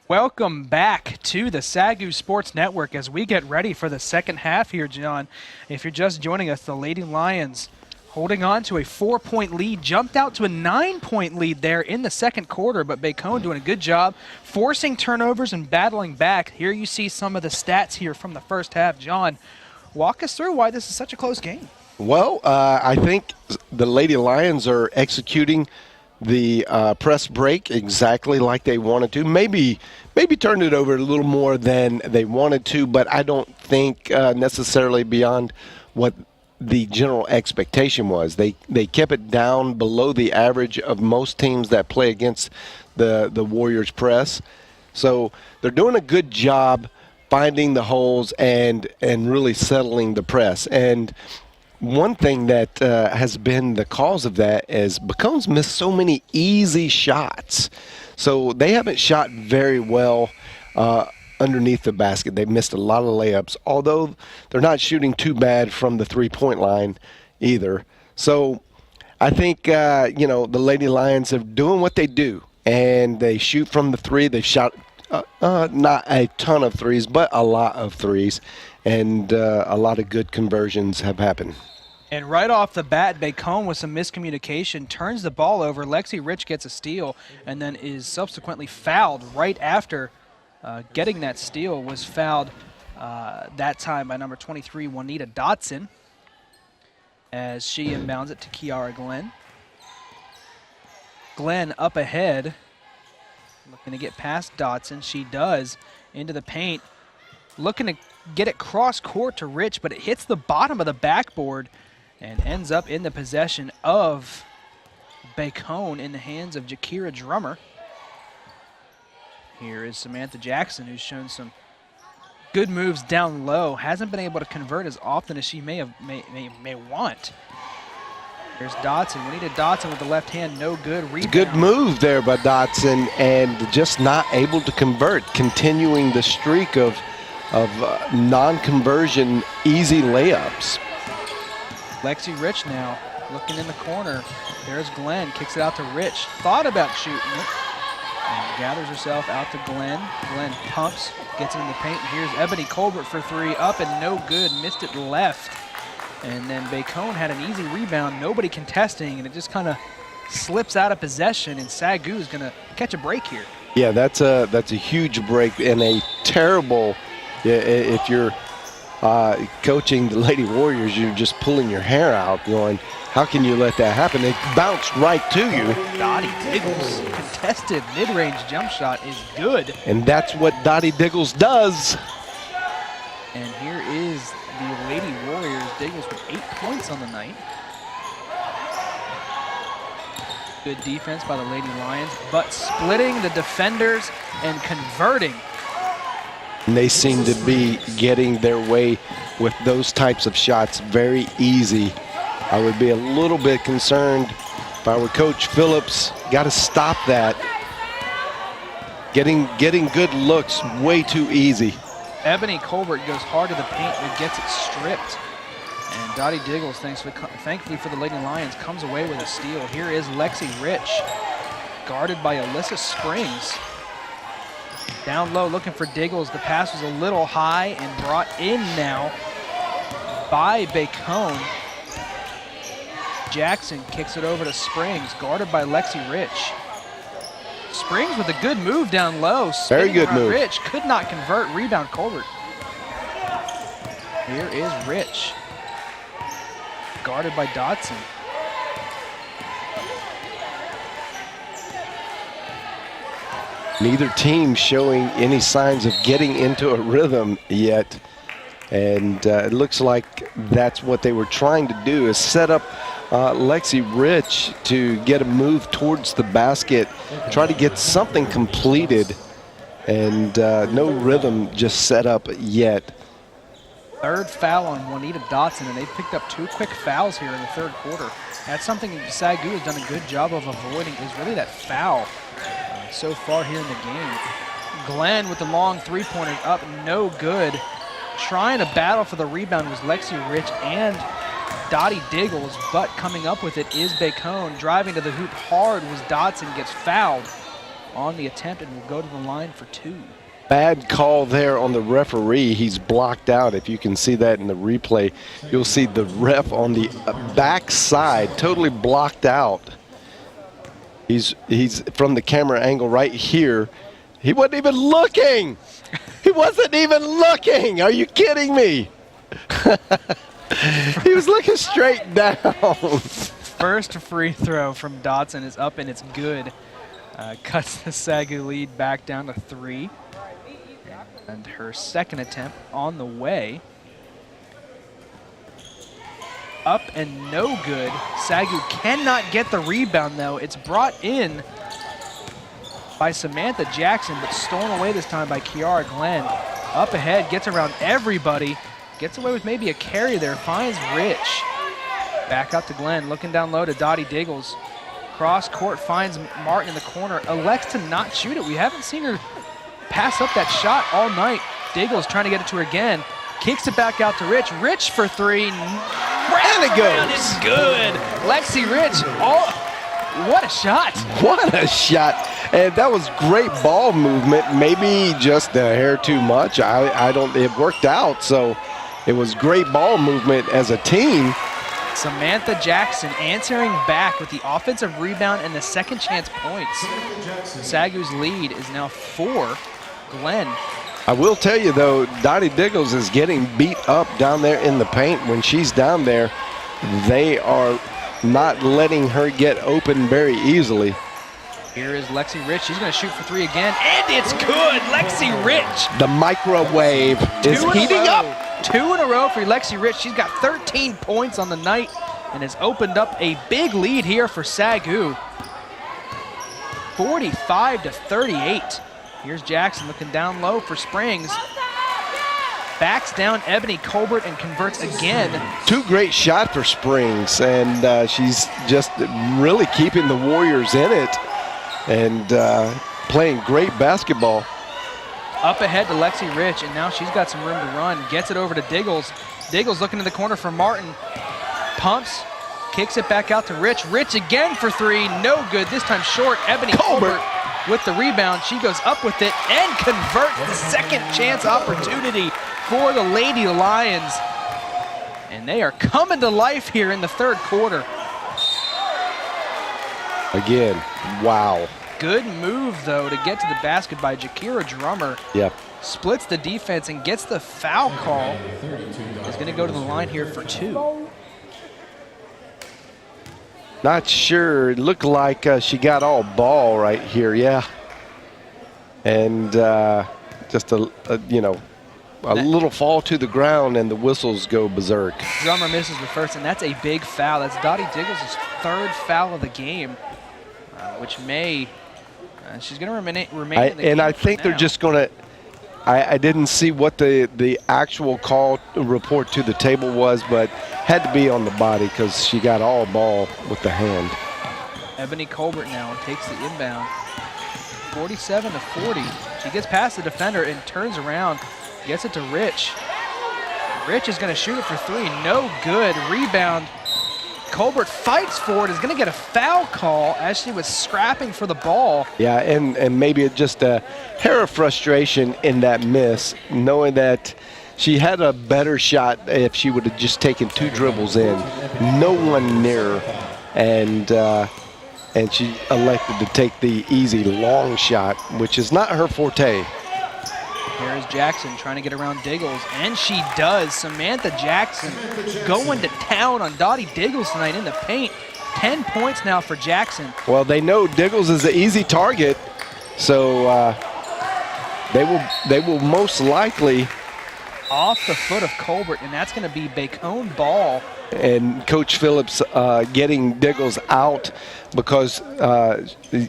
Welcome back to the SAGU Sports Network as we get ready for the second half here, John. If you're just joining us, the Lady Lions holding on to a 4-point lead, jumped out to a 9-point lead there in the second quarter, but Bacone doing a good job forcing turnovers and battling back. Here you see some of the stats here from the first half. John, walk us through why this is such a close game. Well, I think the Lady Lions are executing the press break exactly like they wanted to. Maybe turned it over a little more than they wanted to, but I don't think necessarily beyond what the general expectation was. They kept it down below the average of most teams that play against the Warriors press. So they're doing a good job finding the holes and really settling the press. And one thing that has been the cause of that is Bacone's missed so many easy shots. So they haven't shot very well underneath the basket. They've missed a lot of layups, although they're not shooting too bad from the three-point line either. So I think, the Lady Lions are doing what they do, and they shoot from the three. They've shot not a ton of threes, but a lot of threes, and a lot of good conversions have happened. And right off the bat, Bacone with some miscommunication turns the ball over. Lexi Rich gets a steal and then is subsequently fouled right after getting that steal. Was fouled that time by number 23, Juanita Dotson, as she inbounds it to Kiara Glenn. Glenn up ahead, looking to get past Dotson. She does, into the paint, looking to get it cross court to Rich, but it hits the bottom of the backboard and ends up in the possession of Bacone in the hands of Jakira Drummer. Here is Samantha Jackson, who's shown some good moves down low. Hasn't been able to convert as often as she may want. There's Dotson. We needed Dotson with the left hand. No good. Rebound. Good move there by Dotson, and just not able to convert, continuing the streak of non-conversion easy layups. Lexi Rich now looking in the corner. There's Glenn, kicks it out to Rich. Thought about shooting it and gathers herself out to Glenn. Glenn pumps, gets it in the paint. Here's Ebony Colbert for three, up and no good, missed it left. And then Bacone had an easy rebound, nobody contesting, and it just kind of slips out of possession, and SAGU is going to catch a break here. Yeah, that's a huge break and a terrible, if you're coaching the Lady Warriors, you're just pulling your hair out going, how can you let that happen? It bounced right to you. Dottie Diggles, contested mid-range jump shot is good. And that's what Dottie Diggles does. And here is the Lady Warriors. Diggles with 8 points on the night. Good defense by the Lady Lions, but splitting the defenders and converting. And they seem to be getting their way with those types of shots very easy. I would be a little bit concerned if I were Coach Phillips. Got to stop that. Getting good looks way too easy. Ebony Colbert goes hard to the paint but gets it stripped. And Dottie Diggles, thankfully for the Lady Lions, comes away with a steal. Here is Lexi Rich, guarded by Alyssa Springs. Down low looking for Diggles. The pass was a little high and brought in now by Bacone. Jackson kicks it over to Springs, guarded by Lexi Rich. Springs with a good move down low. Very good move. Rich could not convert. Rebound Colbert. Here is Rich, guarded by Dotson. Neither team showing any signs of getting into a rhythm yet. And it looks like that's what they were trying to do, is set up Lexi Rich to get a move towards the basket, try to get something completed, and no rhythm just set up yet. Third foul on Juanita Dotson, and they picked up 2 quick fouls here in the third quarter. That's something that SAGU has done a good job of avoiding, is really that foul so far here in the game. Glenn with the long three-pointer up, no good. Trying to battle for the rebound was Lexi Rich and Dottie Diggles, but coming up with it is Bacone. Driving to the hoop hard was Dotson, gets fouled on the attempt and will go to the line for 2. Bad call there on the referee. He's blocked out. If you can see that in the replay, you'll see the ref on the back side totally blocked out. He's from the camera angle right here. He wasn't even looking. He wasn't even looking. Are you kidding me? He was looking straight down. First free throw from Dotson is up and it's good. Cuts the SAGU lead back down to 3. And her second attempt on the way. Up and no good. SAGU cannot get the rebound though. It's brought in by Samantha Jackson, but stolen away this time by Kiara Glenn. Up ahead, gets around everybody. Gets away with maybe a carry there, finds Rich. Back up to Glenn, looking down low to Dottie Diggles. Cross court, finds Martin in the corner. Elects to not shoot it. We haven't seen her pass up that shot all night. Diggles trying to get it to her again. Kicks it back out to Rich. Rich for 3. And it goes. It's good. Lexi Rich. Oh, what a shot. What a shot. And that was great ball movement. Maybe just a hair too much. I don't, it worked out. So it was great ball movement as a team. Samantha Jackson answering back with the offensive rebound and the second chance points. SAGU's lead is now 4. Glenn. I will tell you though, Dottie Diggles is getting beat up down there in the paint. When she's down there, they are not letting her get open very easily. Here is Lexi Rich. She's going to shoot for 3 again, and it's good. Lexi Rich. The microwave is heating up. 2 in a row for Lexi Rich. She's got 13 points on the night and has opened up a big lead here for SAGU. 45-38. Here's Jackson looking down low for Springs. Backs down Ebony Colbert and converts again. 2 great shots for Springs, and she's just really keeping the Warriors in it and playing great basketball. Up ahead to Lexi Rich, and now she's got some room to run. Gets it over to Diggles. Diggles looking in the corner for Martin. Pumps, kicks it back out to Rich. Rich again for 3, no good. This time short. Ebony Colbert with the rebound. She goes up with it and converts the second chance opportunity for the Lady Lions. And they are coming to life here in the third quarter. Again, wow. Good move, though, to get to the basket by Jakira Drummer. Yep. Splits the defense and gets the foul call. Is going to go to the line here for 2. Not sure. It looked like she got all ball right here, yeah. And just a little fall to the ground and the whistles go berserk. Drummer misses the first, and that's a big foul. That's Dottie Diggles' 3rd foul of the game, which may she's going to remain in the game. And I think they're just going to. I didn't see what the actual call report to the table was, but had to be on the body because she got all ball with the hand. Ebony Colbert now takes the inbound. 47-40. She gets past the defender and turns around, gets it to Rich. Rich is going to shoot it for 3. No good. Rebound. Colbert fights for it, is going to get a foul call as she was scrapping for the ball. Yeah, and maybe just a hair of frustration in that miss, knowing that she had a better shot if she would have just taken 2 dribbles in. No one near her, and she elected to take the easy long shot, which is not her forte. Here is Jackson trying to get around Diggles, and she does. Samantha Jackson going to town on Dottie Diggles tonight in the paint. 10 points now for Jackson. Well, they know Diggles is an easy target, so they will most likely off the foot of Colbert, and that's going to be Bacone ball. And Coach Phillips getting Diggles out because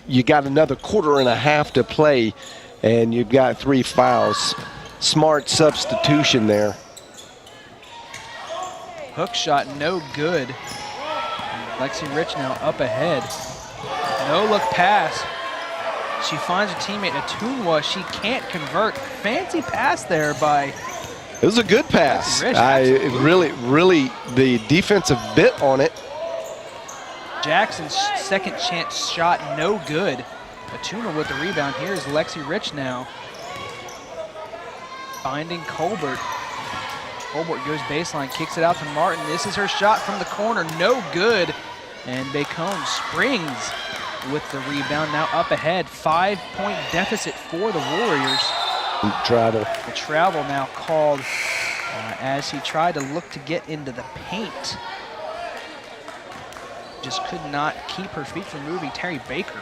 you got another 1.5 to play. And you've got 3 fouls. Smart substitution there. Hook shot, no good. Lexi Rich now up ahead. No look pass. She finds her teammate Atunwa. She can't convert. Fancy pass there by. It was a good pass. Rich, really, the defensive bit on it. Jackson's second chance shot, no good. Atuna with the rebound. Here's Lexi Rich now. Finding Colbert. Colbert goes baseline, kicks it out to Martin. This is her shot from the corner, no good. And Bacone springs with the rebound, now up ahead. 5-point deficit for the Warriors. Travel. The travel now called as he tried to look to get into the paint. Just could not keep her feet from moving. Terry Baker.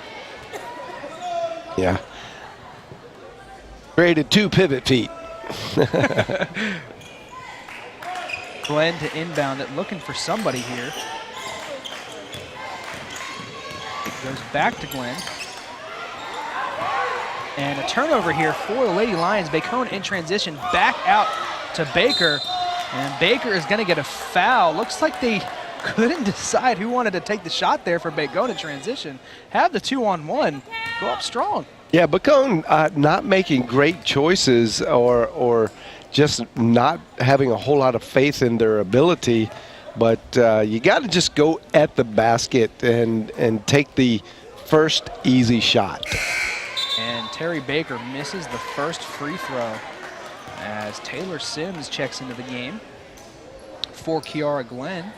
Yeah. Created 2 pivot feet. Glenn to inbound it, looking for somebody here. It goes back to Glenn. And a turnover here for the Lady Lions. Bacone in transition, back out to Baker. And Baker is going to get a foul. Looks like they couldn't decide who wanted to take the shot there for Bacone in transition. Have the 2-on-1, go up strong. Yeah, Bacone not making great choices or just not having a whole lot of faith in their ability. But you got to just go at the basket and take the first easy shot. And Terry Baker misses the first free throw as Taylor Sims checks into the game for Kiara Glenn.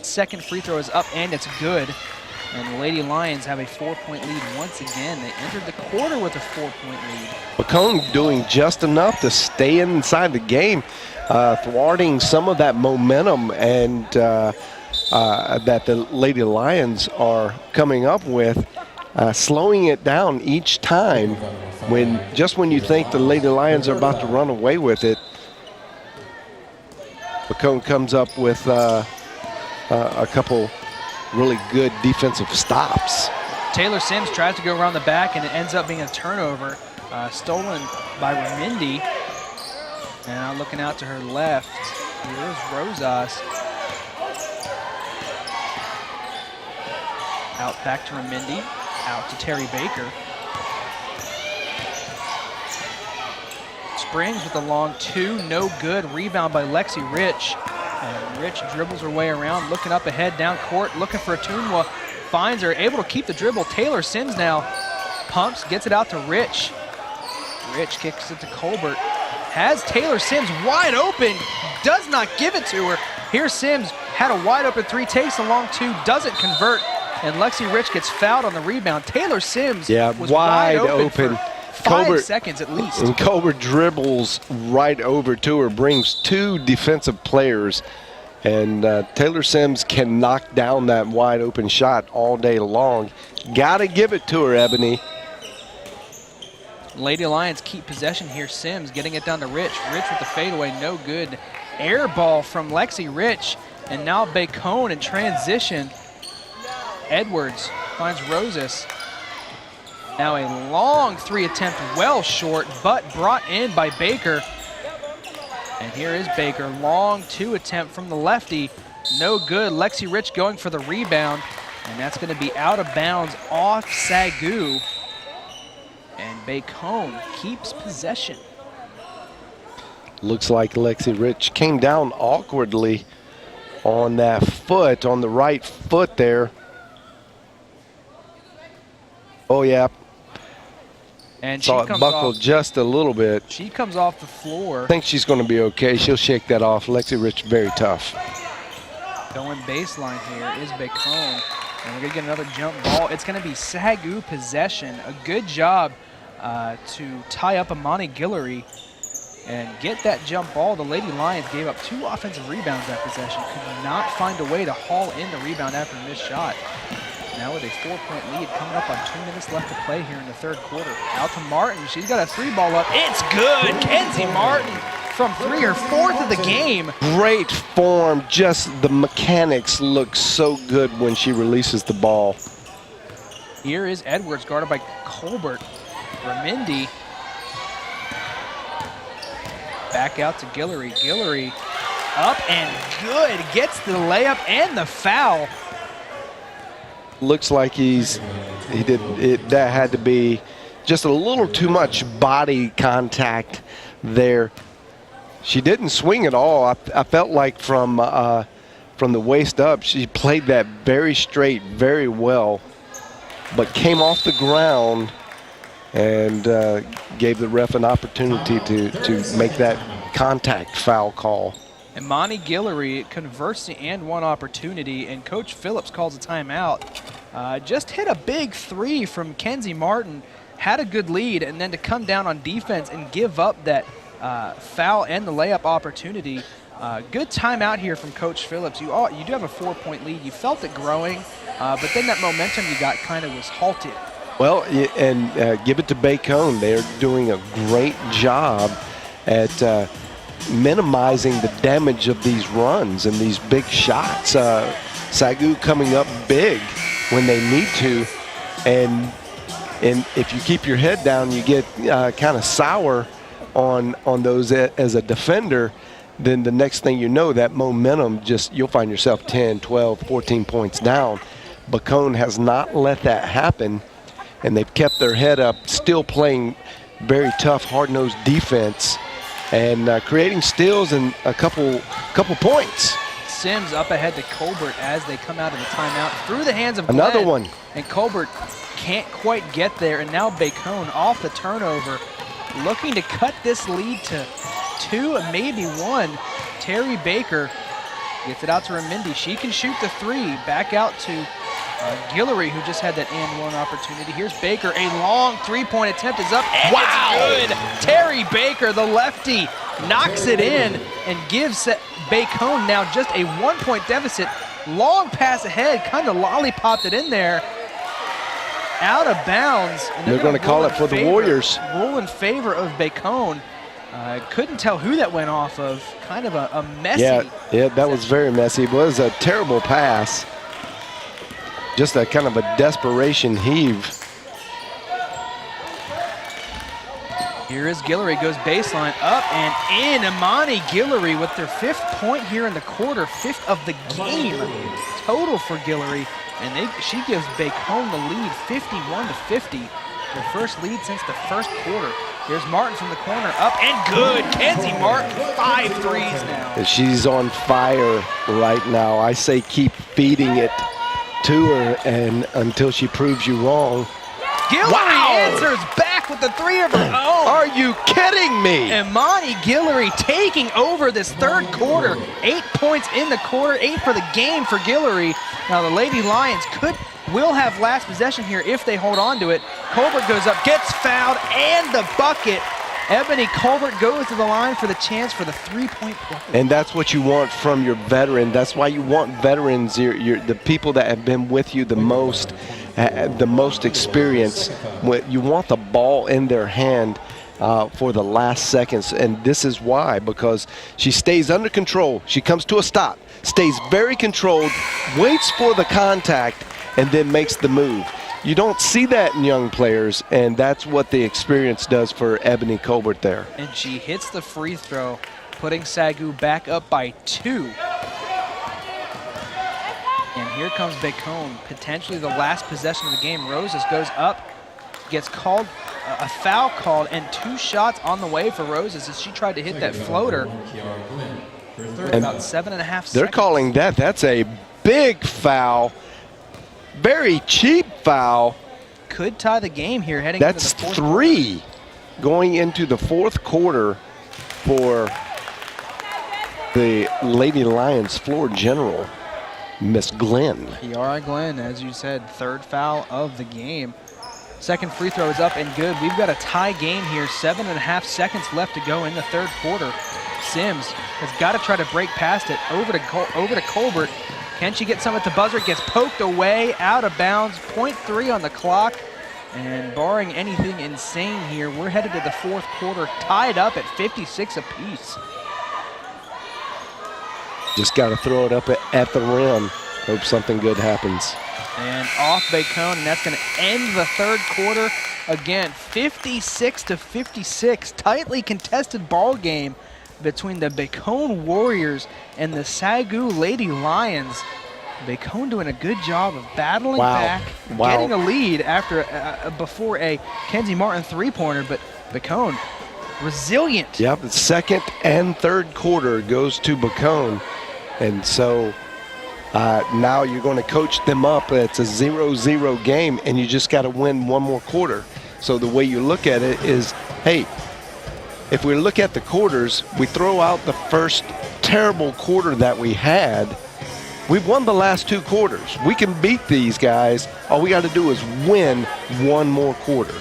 Second free throw is up and it's good. And the Lady Lions have a 4-point lead once again. They entered the quarter with a 4-point lead. Bacone doing just enough to stay inside the game, thwarting some of that momentum and that the Lady Lions are coming up with, slowing it down each time when you think the Lady Lions are about to run away with it. Bacone comes up with a couple really good defensive stops. Taylor Sims tries to go around the back and it ends up being a turnover, stolen by Remindi. And now looking out to her left, here's Rosas. Out back to Remindi, out to Terry Baker. Springs with a long 2, no good. Rebound by Lexi Rich. And Rich dribbles her way around, looking up ahead, down court, looking for Atunwa. Finds her, able to keep the dribble. Taylor Sims now pumps, gets it out to Rich. Rich kicks it to Colbert. Has Taylor Sims wide open, does not give it to her. Here's Sims, had a wide open 3, takes a long 2, doesn't convert. And Lexi Rich gets fouled on the rebound. Taylor Sims was wide open. For 5 seconds at least. And Colbert dribbles right over to her, brings 2 defensive players, and Taylor Sims can knock down that wide open shot all day long. Got to give it to her, Ebony. Lady Lions keep possession here. Sims getting it down to Rich. Rich with the fadeaway, no good. Air ball from Lexi Rich, and now Bacone in transition. Edwards finds Rosas. Now a long 3 attempt, well short, but brought in by Baker. And here is Baker, long 2 attempt from the lefty, no good. Lexi Rich going for the rebound, and that's gonna be out of bounds off SAGU. And Bacone keeps possession. Looks like Lexi Rich came down awkwardly on that foot, on the right foot there. Oh yeah. And saw it buckle just a little bit. She comes off the floor. I think she's going to be okay. She'll shake that off. Lexi Rich, very tough. Going baseline here is Bacone. And we're going to get another jump ball. It's going to be SAGU possession. A good job to tie up Amani Guillory and get that jump ball. The Lady Lions gave up 2 offensive rebounds that possession. Could not find a way to haul in the rebound after a missed shot. Now with a 4-point lead coming up on 2 minutes left to play here in the 3rd quarter. Out to Martin, she's got a 3 ball up. It's good, Kenzie Martin from 3, her 4th of the game. Great form, just the mechanics look so good when she releases the ball. Here is Edwards guarded by Colbert. Remindi back out to Guillory. Guillory up and good, gets the layup and the foul. Looks like he did it. That had to be just a little too much body contact there. She didn't swing at all. I felt like from from the waist up. She played that very straight, very well, but came off the ground and gave the ref an opportunity to make that contact foul call. Imani Guillory converts the and one opportunity, and Coach Phillips calls a timeout. Just hit a big three from Kenzie Martin, had a good lead, and then to come down on defense and give up that foul and the layup opportunity. Good timeout here from Coach Phillips. You do have a 4-point lead. You felt it growing, but then that momentum you got kind of was halted. Well, and give it to Bacone. They're doing a great job at minimizing the damage of these runs and these big shots. SAGU coming up big when they need to, and if you keep your head down, you get kind of sour on those as a defender. Then the next thing you know, that momentum you'll find yourself 10, 12, 14 points down. Bacone has not let that happen, and they've kept their head up, still playing very tough, hard-nosed defense, and creating steals and a couple points. Sims up ahead to Colbert as they come out of the timeout through the hands of Glenn. Another one. And Colbert can't quite get there, and now Bacone off the turnover, looking to cut this lead to 2, maybe 1. Terry Baker gets it out to Remindi. She can shoot the 3. Back out to Guillory, who just had that and one opportunity. Here's Baker. A long 3-point attempt is up, and it's good. Terry Baker, the lefty, knocks it in and gives Bacone now just a 1-point deficit. Long pass ahead, kind of lollipopped it in there. Out of bounds. And they're going to call it for the Warriors. Rule in favor of Bacone. Couldn't tell who that went off of. Kind of a messy. Yeah, that was very messy. It was a terrible pass. Just a kind of a desperation heave. Here is Guillory, goes baseline, up and in. Imani Guillory with their 5th point here in the quarter, 5th of the game total for Guillory. And she gives Bacone the lead, 51-50. Their first lead since the first quarter. Here's Martin from the corner, up and good. Kenzie Martin, 5 threes now. She's on fire right now. I say keep feeding it to her and until she proves you wrong. Guillory answers back with the 3 of her own. Are you kidding me? Imani Guillory taking over this third quarter. 8 points in the quarter, 8 for the game for Guillory. Now the Lady Lions will have last possession here if they hold on to it. Colbert goes up, gets fouled, and the bucket. Ebony Colbert goes to the line for the chance for the 3-point play. And that's what you want from your veteran. That's why you want veterans, the people that have been with you the most experience. You want the ball in their hand for the last seconds, and this is why, because she stays under control. She comes to a stop, stays very controlled, waits for the contact, and then makes the move. You don't see that in young players, and that's what the experience does for Ebony Colbert there. And she hits the free throw, putting SAGU back up by 2. And here comes Bacone, potentially the last possession of the game. Roses goes up, gets called, a foul called, and 2 shots on the way for Roses as she tried to hit that floater. And about 7.5 seconds. They're calling that's a big foul. Very cheap foul. Could tie the game here heading into the fourth. That's 3 going into the fourth quarter for the Lady Lions floor general, Miss Glenn. Kiara Glenn, as you said, 3rd foul of the game. Second free throw is up and good. We've got a tie game here. 7.5 seconds left to go in the third quarter. Sims has got to try to break past it. Over to Colbert. Can she get some at the buzzer? It gets poked away, out of bounds. 0.3 on the clock. And barring anything insane here, we're headed to the fourth quarter, tied up at 56 apiece. Just got to throw it up at the rim. Hope something good happens. And off Bacone, and that's going to end the third quarter. Again, 56-56, tightly contested ball game between the Bacone Warriors and the SAGU Lady Lions. Bacone doing a good job of battling back, getting a lead after before a Kenzie Martin 3-pointer, but Bacone resilient. Yep, the second and third quarter goes to Bacone, and so Now you're going to coach them up. It's a 0-0 game, and you just got to win one more quarter. So the way you look at it is, hey, if we look at the quarters, we throw out the first terrible quarter that we had. We've won the last 2 quarters. We can beat these guys. All we got to do is win one more quarter.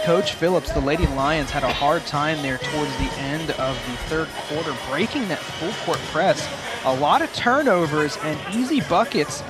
Coach Phillips, the Lady Lions, had a hard time there towards the end of the third quarter, breaking that full court press. A lot of turnovers and easy buckets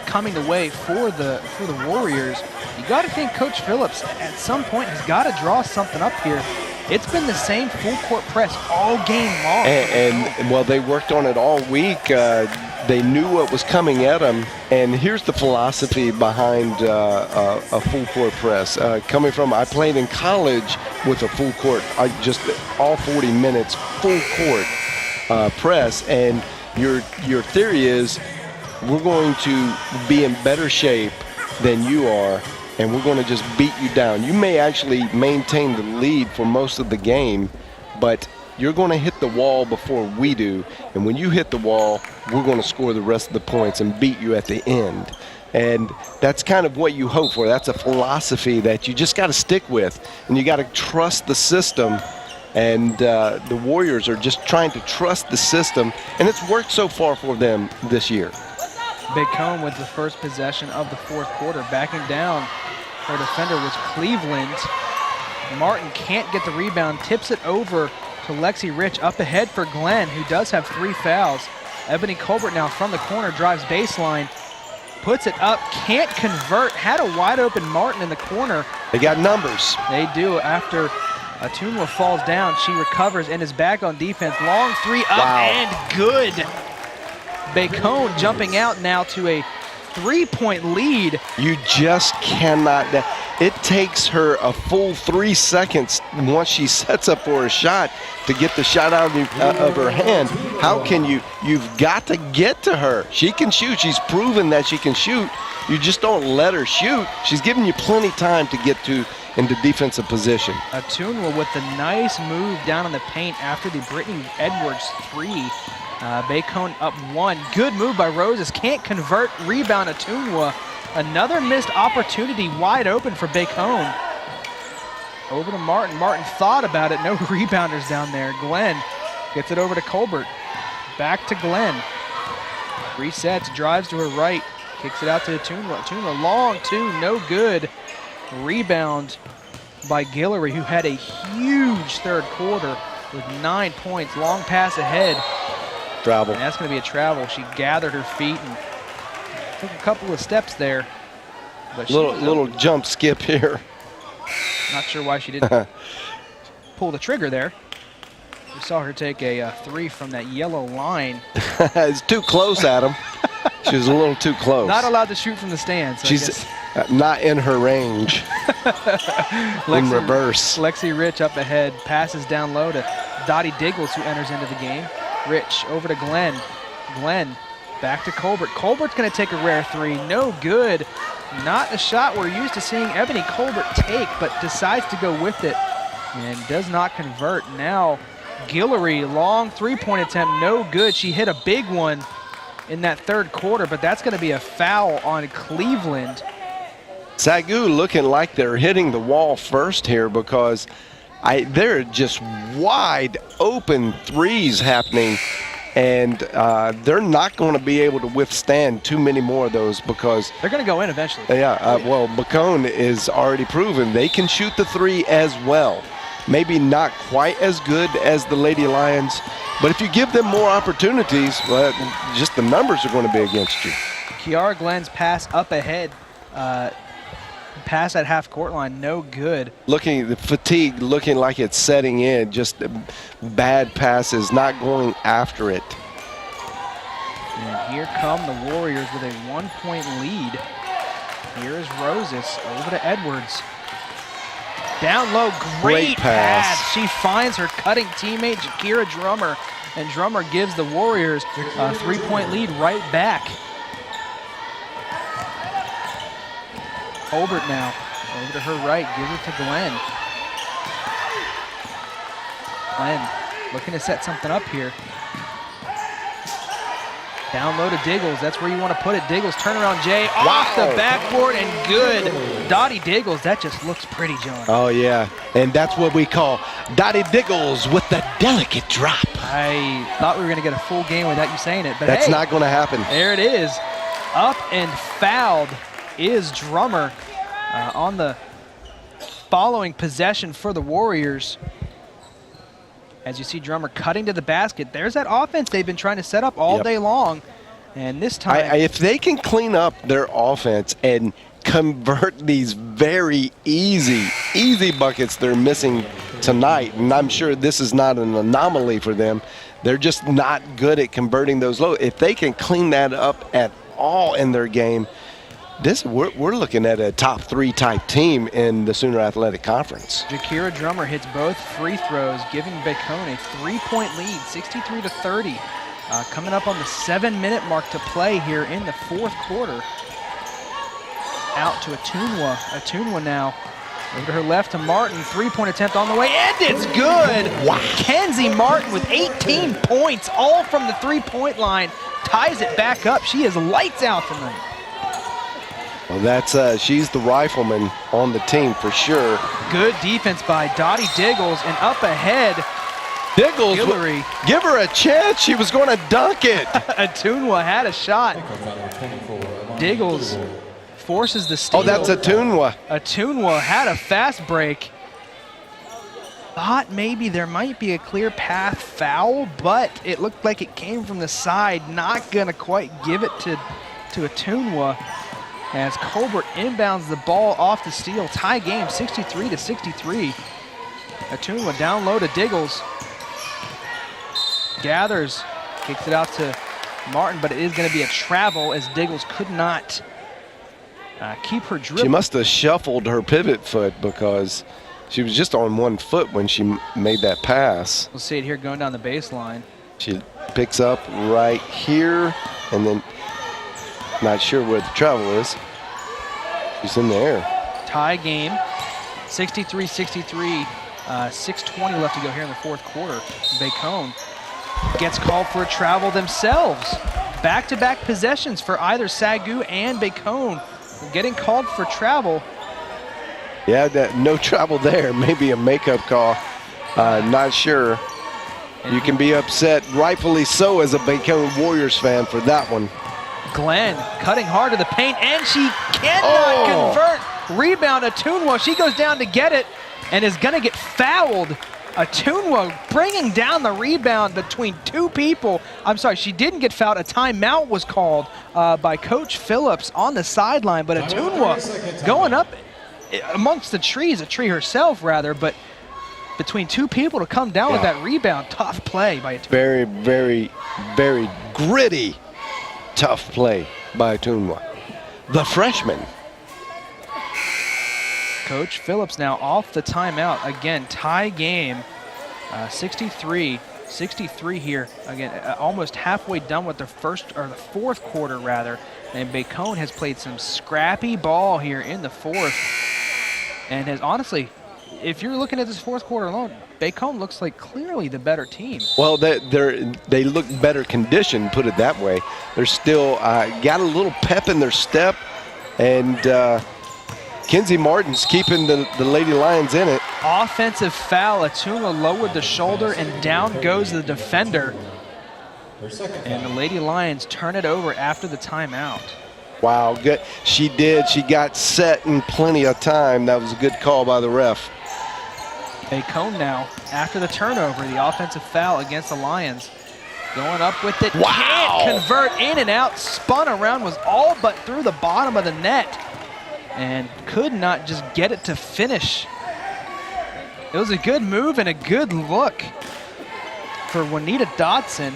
coming the way for the Warriors. You got to think Coach Phillips at some point has got to draw something up here. It's been the same full court press all game long. And well, they worked on it all week. They knew what was coming at them. And here's the philosophy behind a full court press. Coming from, I played in college with a full court, just all 40 minutes, full court press. And your theory is, we're going to be in better shape than you are, and we're going to just beat you down. You may actually maintain the lead for most of the game, but you're going to hit the wall before we do. And when you hit the wall, we're going to score the rest of the points and beat you at the end. And that's kind of what you hope for. That's a philosophy that you just got to stick with, and you got to trust the system. And the Warriors are just trying to trust the system, and it's worked so far for them this year. Bacone with the first possession of the fourth quarter. Backing down, her defender was Cleveland. Martin can't get the rebound, tips it over to Lexi Rich, up ahead for Glenn, who does have 3 fouls. Ebony Colbert now from the corner, drives baseline, puts it up, can't convert, had a wide open Martin in the corner. They got numbers. They do. After Atunwa falls down, she recovers and is back on defense. Long 3 up. Wow. And good. Bacone jumping out now to a 3-point lead. You just cannot. It takes her a full 3 seconds once she sets up for a shot to get the shot out of her hand. How can you? You've got to get to her. She can shoot. She's proven that she can shoot. You just don't let her shoot. She's giving you plenty time to get into defensive position. Atunwa with the nice move down in the paint after the Brittany Edwards 3. Bacone up 1. Good move by Roses. Can't convert. Rebound Atunwa. Another missed opportunity wide open for Bacone. Over to Martin. Martin thought about it. No rebounders down there. Glenn gets it over to Colbert. Back to Glenn. Resets. Drives to her right. Kicks it out to Atunwa. Atunwa long 2. No good. Rebound by Guillory, who had a huge third quarter with 9 points. Long pass ahead. Travel. And that's going to be a travel. She gathered her feet and took a couple of steps there. But little jump skip here. Not sure why she didn't pull the trigger there. We saw her take a 3 from that yellow line. It's too close, Adam. She was a little too close. Not allowed to shoot from the stands. So she's not in her range. In reverse. Lexi Rich up ahead, passes down low to Dottie Diggles, who enters into the game. Rich over to Glenn. Glenn back to Colbert. Colbert's going to take a rare 3. No good. Not a shot we're used to seeing Ebony Colbert take, but decides to go with it and does not convert. Now Guillory, long 3-point attempt, no good. She hit a big one in that third quarter, but that's going to be a foul on Cleveland. SAGU looking like they're hitting the wall first here, because they're just wide open threes happening, and they're not going to be able to withstand too many more of those, because they're going to go in eventually. Yeah, well, Bacone is already proven they can shoot the 3 as well. Maybe not quite as good as the Lady Lions, but if you give them more opportunities, well, just the numbers are going to be against you. Kiara Glenn's pass up ahead. Pass at half-court line, no good. The fatigue looking like it's setting in, just bad passes, not going after it. And here come the Warriors with a 1-point lead. Here is Roses over to Edwards. Down low, great pass. She finds her cutting teammate, Jakira Drummer, and Drummer gives the Warriors a 3-point lead right back. Colbert now, over to her right, gives it to Glenn. Glenn looking to set something up here. Down low to Diggles. That's where you want to put it. Diggles, turnaround Jay off the backboard and good. Dottie Diggles, that just looks pretty, John. Oh, yeah. And that's what we call Dottie Diggles with the delicate drop. I thought we were going to get a full game without you saying it, but that's hey, not going to happen. There it is. Up and fouled is Drummer on the following possession for the Warriors. As you see Drummer cutting to the basket, there's that offense they've been trying to set up all day long. And this time, if they can clean up their offense and convert these very easy buckets they're missing tonight, and I'm sure this is not an anomaly for them, they're just not good at converting those low. If they can clean that up at all in their game, we're looking at a top 3 type team in the Sooner Athletic Conference. Jakira Drummer hits both free throws, giving Bacone a 3-point lead, 63-30. Coming up on the 7-minute mark to play here in the fourth quarter. Out to Atunwa. Atunwa now over to her left to Martin. 3-point attempt on the way, and it's good. Wow. Kenzie Martin with 18 points, all from the 3-point line, ties it back up. She is lights out tonight. Well, that's she's the rifleman on the team for sure. Good defense by Dottie Diggles, and up ahead, Diggles, Guillory. Give her a chance. She was going to dunk it. Atunwa had a shot. Diggles forces the steal. Oh, that's Atunwa. Atunwa had a fast break. Thought maybe there might be a clear path foul, but it looked like it came from the side. Not going to quite give it to Atunwa. As Colbert inbounds the ball off the steal. Tie game, 63-63. Atunwa down low to Diggles. Gathers, kicks it out to Martin, but it is going to be a travel as Diggles could not keep her dribble. She must have shuffled her pivot foot because she was just on one foot when she made that pass. We'll see it here going down the baseline. She picks up right here, and then not sure where the travel is. She's in the air. Tie game, 63-63. 6:20 left to go here in the fourth quarter. Bacone gets called for a travel themselves. Back-to-back possessions for either SAGU and Bacone. Getting called for travel. Yeah, no travel there. Maybe a makeup call. Not sure. You can be upset, rightfully so, as a Bacone Warriors fan for that one. Glenn cutting hard to the paint, and she cannot convert. Rebound, Atunwa. She goes down to get it and is going to get fouled. Atunwa bringing down the rebound between two people. I'm sorry, she didn't get fouled. A timeout was called by Coach Phillips on the sideline, but Atunwa going up amongst the trees, a tree herself rather, but between two people to come down with that rebound. Tough play by Atunwa. Very, very, very gritty, tough play by Atunwa, the freshman. Coach Phillips now off the timeout. Again, tie game, 63-63 here. Again, almost halfway done with the fourth quarter rather. And Bacone has played some scrappy ball here in the fourth. And has honestly, if you're looking at this fourth quarter alone, Bacone looks like clearly the better team. Well, they look better conditioned, put it that way. They're still got a little pep in their step, and Kenzie Martin's keeping the Lady Lions in it. Offensive foul. Atunwa lowered the shoulder, and down goes the defender. And the Lady Lions turn it over after the timeout. Wow, good. She did. She got set in plenty of time. That was a good call by the ref. Bacone now, after the turnover, the offensive foul against the Lions. Going up with it. Wow. Can't convert, in and out. Spun around, was all but through the bottom of the net. And could not just get it to finish. It was a good move and a good look for Juanita Dodson.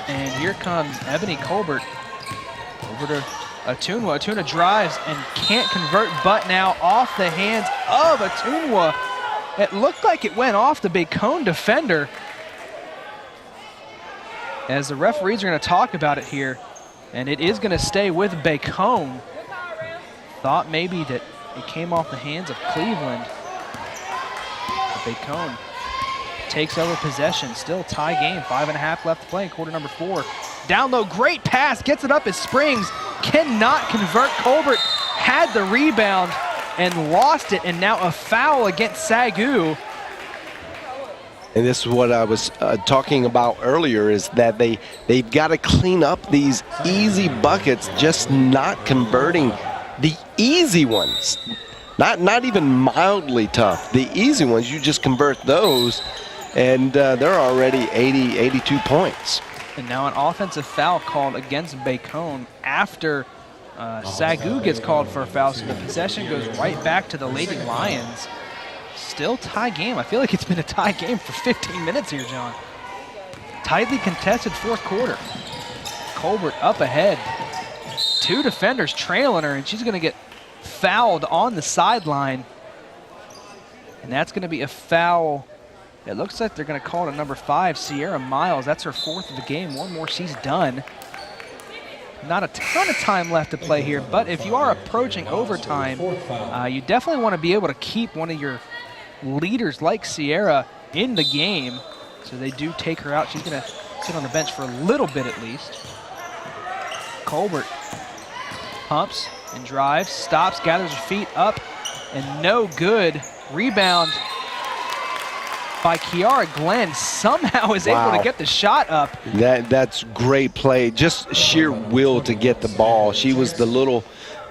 And here comes Ebony Colbert over to Atunwa. Atunwa drives and can't convert, but now off the hands of Atunwa. It looked like it went off the Bacone defender. As the referees are going to talk about it here. And it is going to stay with Bacone. Thought maybe that it came off the hands of Cleveland. But Bacone takes over possession. Still tie game, 5.5 left to play in quarter number 4. Down low, great pass, gets it up as Springs cannot convert. Colbert had the rebound and lost it, and now a foul against SAGU. And this is what I was talking about earlier, is that they've got to clean up these easy buckets, just not converting the easy ones. Not even mildly tough. The easy ones, you just convert those, and they're already 82 points. And now an offensive foul called against Bacone after SAGU gets called for a foul, so the possession goes right back to the Lady Lions. Still tie game. I feel like it's been a tie game for 15 minutes here, John. Tightly contested fourth quarter. Colbert up ahead. 2 defenders trailing her, and she's going to get fouled on the sideline. And that's going to be a foul. It looks like they're going to call it a number 5, Sierra Miles. That's her 4th of the game. One more, she's done. Not a ton of time left to play here, but if you are approaching overtime, you definitely want to be able to keep one of your leaders like Sierra in the game. So they do take her out. She's going to sit on the bench for a little bit at least. Colbert pumps and drives, stops, gathers her feet up, and no good. Rebound by Kiara Glenn, somehow is able to get the shot up. That's great play, just sheer will to get the ball. She was the little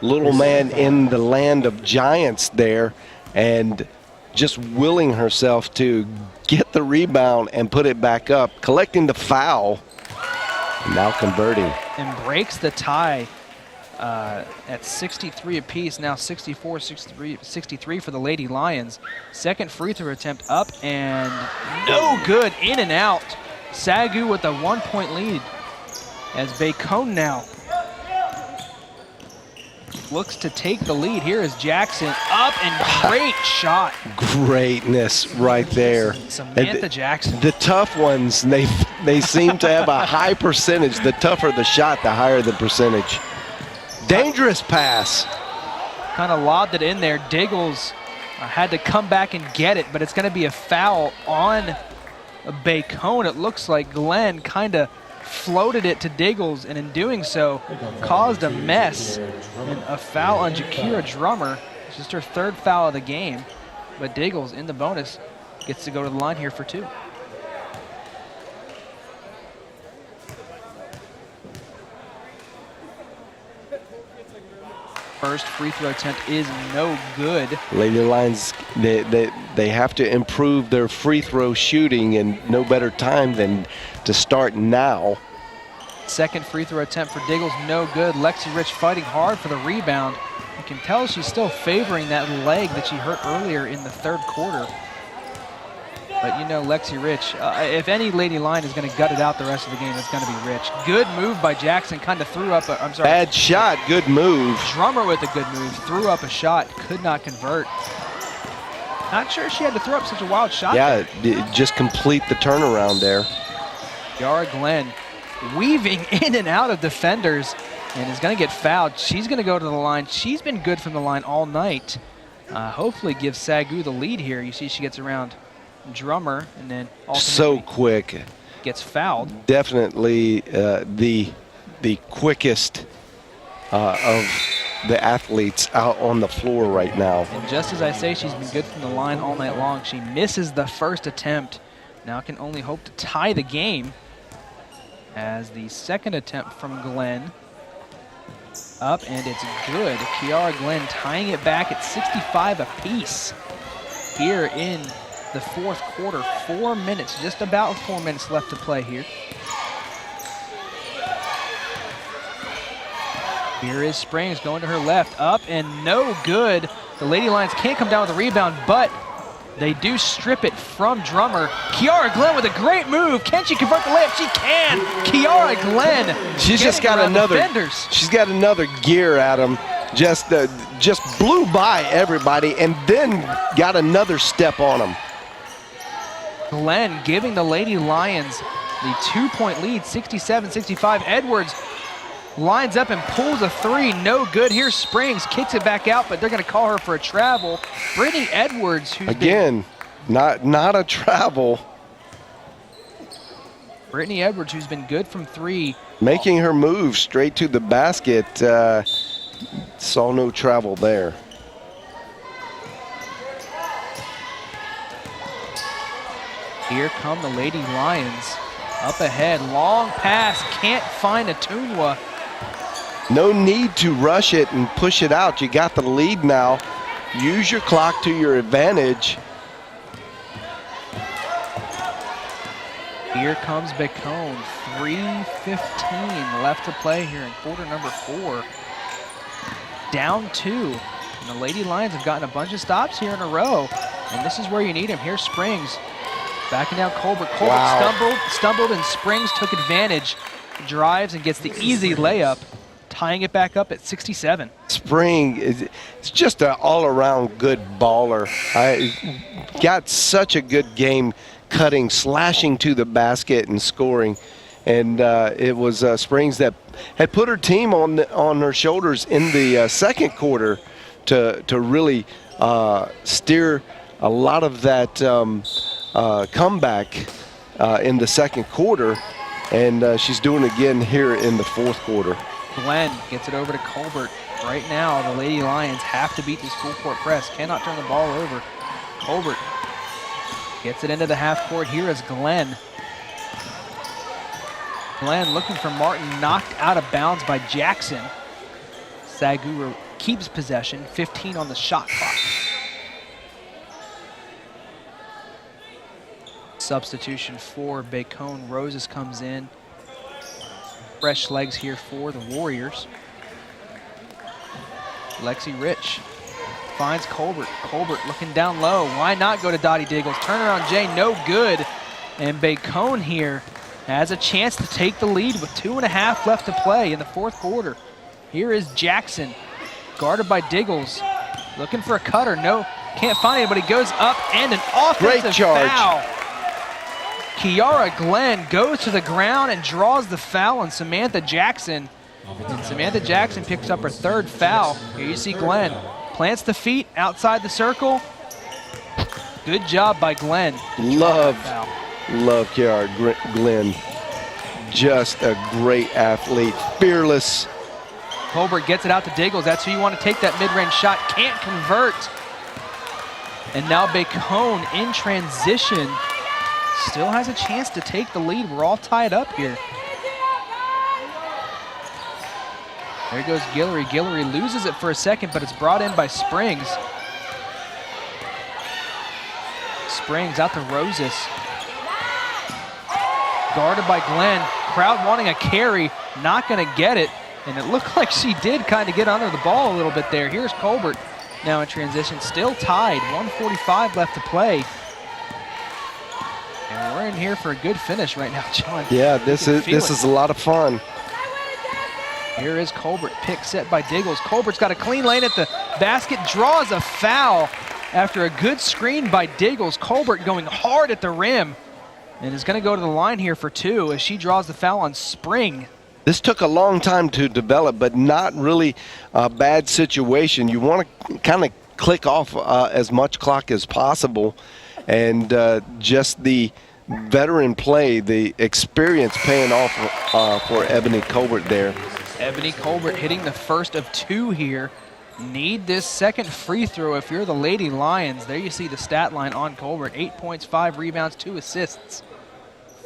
man in the land of giants there, and just willing herself to get the rebound and put it back up, collecting the foul, and now converting. And breaks the tie at 63 apiece, now 64, 63 for the Lady Lions. Second free throw attempt up and no good, in and out. SAGU with a 1-point lead as Bacone now looks to take the lead. Here is Jackson up, and great shot. Greatness right there. Samantha Jackson. The tough ones, they seem to have a high percentage. The tougher the shot, the higher the percentage. Dangerous pass. Kind of lobbed it in there. Diggles had to come back and get it, but it's going to be a foul on Bacone. It looks like Glenn kind of floated it to Diggles, and in doing so caused a mess. And a foul on Jakira Drummer. It's just her 3rd foul of the game, but Diggles in the bonus gets to go to the line here for 2. First free throw attempt is no good. Lady Lions, they have to improve their free throw shooting, and no better time than to start now. Second free throw attempt for Diggles, no good. Lexi Rich fighting hard for the rebound. You can tell she's still favoring that leg that she hurt earlier in the 3rd quarter. But you know, Lexi Rich, if any Lady Lion is going to gut it out the rest of the game, it's going to be Rich. Good move by Jackson, kind of threw up a, I'm sorry. Bad shot, good move. Drummer with a good move, threw up a shot, could not convert. Not sure she had to throw up such a wild shot. Yeah, just complete the turnaround there. Yara Glenn weaving in and out of defenders and is going to get fouled. She's going to go to the line. She's been good from the line all night. Hopefully gives SAGU the lead here. You see she gets around Drummer and then so quick, gets fouled. Definitely the quickest of the athletes out on the floor right now. And just as I say, she's been good from the line all night long. She misses the first attempt. Now can only hope to tie the game as the second attempt from Glenn up, and it's good. Kiara Glenn tying it back at 65 apiece here in the 4th quarter. 4 minutes, just about 4 minutes left to play here. Here is Springs going to her left, up and no good. The Lady Lions can't come down with a rebound, but they do strip it from Drummer. Kiara Glenn with a great move. Can she convert the layup? She can. Kiara Glenn. She's just got another. Defenders. She's got another gear at him. Just blew by everybody and then got another step on them. Glenn giving the Lady Lions the 2-point lead, 67-65. Edwards lines up and pulls a 3, no good. Here's Springs, kicks it back out, but they're going to call her for a travel. Brittany Edwards, who's again, not a travel. Brittany Edwards, who's been good from three. Making her move straight to the basket. Saw no travel there. Here come the Lady Lions. Up ahead, long pass, can't find Atunwa. No need to rush it and push it out. You got the lead now. Use your clock to your advantage. Here comes Bacone. 3:15 left to play here in quarter number 4. Down 2. And the Lady Lions have gotten a bunch of stops here in a row. And this is where you need them. Here's Springs. Backing down Colbert. Colbert Wow. stumbled, and Springs took advantage. Drives and gets the easy layup, tying it back up at 67. Spring is just an all-around good baller. Got such a good game, cutting, slashing to the basket and scoring. And it was Springs that had put her team on her shoulders in the second quarter to really steer a lot of that comeback in the second quarter. And she's doing it again here in the fourth quarter. Glenn gets it over to Colbert. Right now, the Lady Lions have to beat this full court press. Cannot turn the ball over. Colbert gets it into the half court. Here is Glenn. Glenn looking for Martin, knocked out of bounds by Jackson. SAGU keeps possession, 15 on the shot clock. Substitution for Bacone. Roses comes in. Fresh legs here for the Warriors. Lexi Rich finds Colbert. Colbert looking down low. Why not go to Dottie Diggles? Turner on Jay, no good. And Bacone here has a chance to take the lead with 2.5 left to play in the fourth quarter. Here is Jackson, guarded by Diggles. Looking for a cutter. No, can't find anybody. Goes up and an offensive Great charge. foul. Kiara Glenn goes to the ground and draws the foul on Samantha Jackson. And Samantha Jackson picks up her third foul. Here you see Glenn. Plants the feet outside the circle. Good job by Glenn. Love Kiara Glenn. Just a great athlete. Fearless. Colbert gets it out to Diggles. That's who you want to take that mid-range shot. Can't convert. And now Bacone in transition. Still has a chance to take the lead. We're all tied up here. There goes Guillory. Guillory loses it for a second, but it's brought in by Springs. Springs out to Roses. Guarded by Glenn. Crowd wanting a carry. Not going to get it. And it looked like she did kind of get under the ball a little bit there. Here's Colbert now in transition. Still tied. 1:45 left to play. And we're in here for a good finish right now, John. Yeah, this is a lot of fun. Here is Colbert, pick set by Diggles. Colbert's got a clean lane at the basket, draws a foul after a good screen by Diggles. Colbert going hard at the rim and is going to go to the line here for 2 as she draws the foul on Spring. This took a long time to develop, but not really a bad situation. You want to kind of click off as much clock as possible. And just the veteran play, the experience paying off for Ebony Colbert there. Ebony Colbert hitting the first of 2 here. Need this second free throw if you're the Lady Lions. There you see the stat line on Colbert. 8 points, 5 rebounds, 2 assists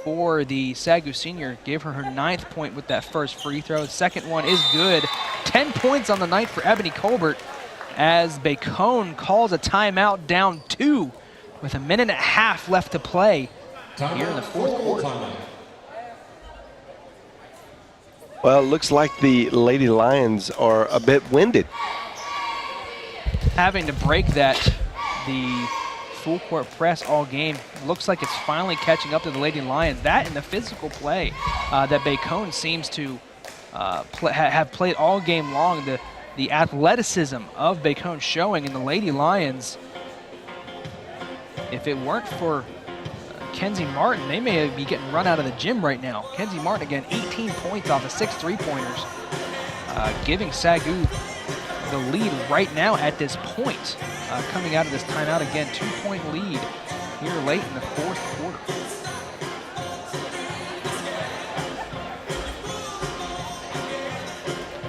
for the SAGU senior. Gave her 9th point with that first free throw. The second one is good. 10 points on the night for Ebony Colbert as Bacone calls a timeout, down 2 with 1.5 minutes left to play here in the fourth quarter. Well, it looks like the Lady Lions are a bit winded. Having to break the full court press all game. Looks like it's finally catching up to the Lady Lions. That and the physical play that Bacone seems to have played all game long. The athleticism of Bacone showing in the Lady Lions. If it weren't for Kenzie Martin, they may be getting run out of the gym right now. Kenzie Martin, again, 18 points off of 6 3-pointers, giving SAGU the lead right now at this point. Coming out of this timeout, again, 2-point lead here late in the fourth quarter.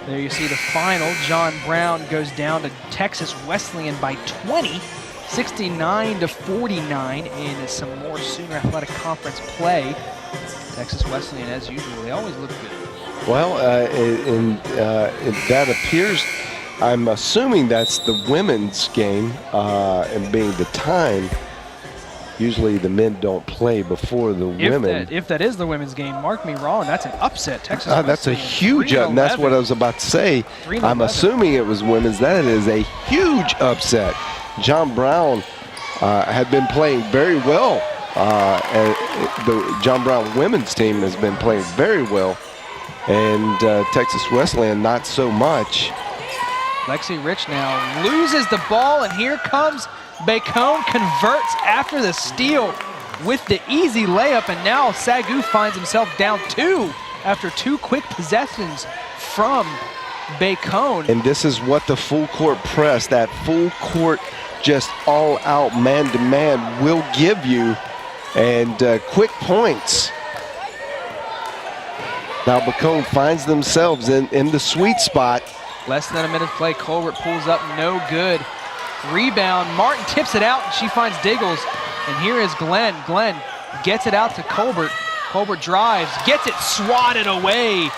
There you see the final. John Brown goes down to Texas Wesleyan by 20, 69-49 in some more Sooner Athletic Conference play. Texas Wesleyan, as usual, they always look good. Well, that appears, I'm assuming that's the women's game, and being the time, usually the men don't play before the women. If that is the women's game, mark me wrong, that's an upset. Texas that's a huge, and that's what I was about to say. I'm assuming it was women's. That is a huge upset. John Brown had been playing very well. And the John Brown women's team has been playing very well, and Texas Wesleyan not so much. Lexi Rich now loses the ball, and here comes Bacone, converts after the steal with the easy layup, and now SAGU finds himself down 2 after 2 quick possessions from Bacone. And this is what the full court press, that full court just all out man-to-man will give you, and quick points. Now Bacone finds themselves in the sweet spot. Less than a minute to play. Colbert pulls up, no good. Rebound, Martin tips it out, and she finds Diggles. And here is Glenn. Glenn gets it out to Colbert. Colbert drives, gets it swatted away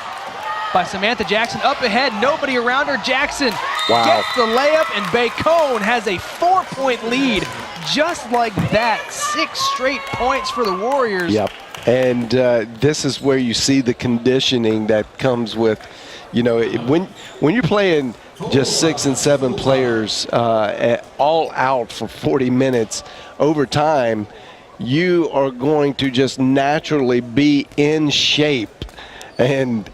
by Samantha Jackson. Up ahead, nobody around her. Jackson gets the layup, and Bacone has a 4-point lead. Just like that, 6 straight points for the Warriors. Yep, and this is where you see the conditioning that comes with, you know, when you're playing just 6 and 7 players all out for 40 minutes over time, you are going to just naturally be in shape, and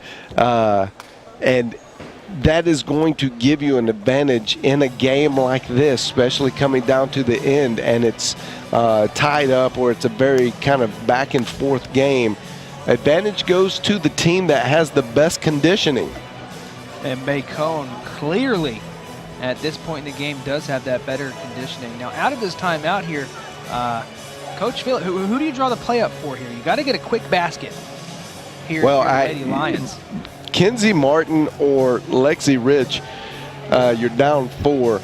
that is going to give you an advantage in a game like this, especially coming down to the end and it's tied up, or it's a very kind of back and forth game. Advantage goes to the team that has the best conditioning. And Bacone clearly at this point in the game does have that better conditioning. Now out of this timeout here, Coach Phil, who do you draw the play up for here? You got to get a quick basket here for the Lady Lions. Kenzie Martin or Lexi Rich, you're down 4.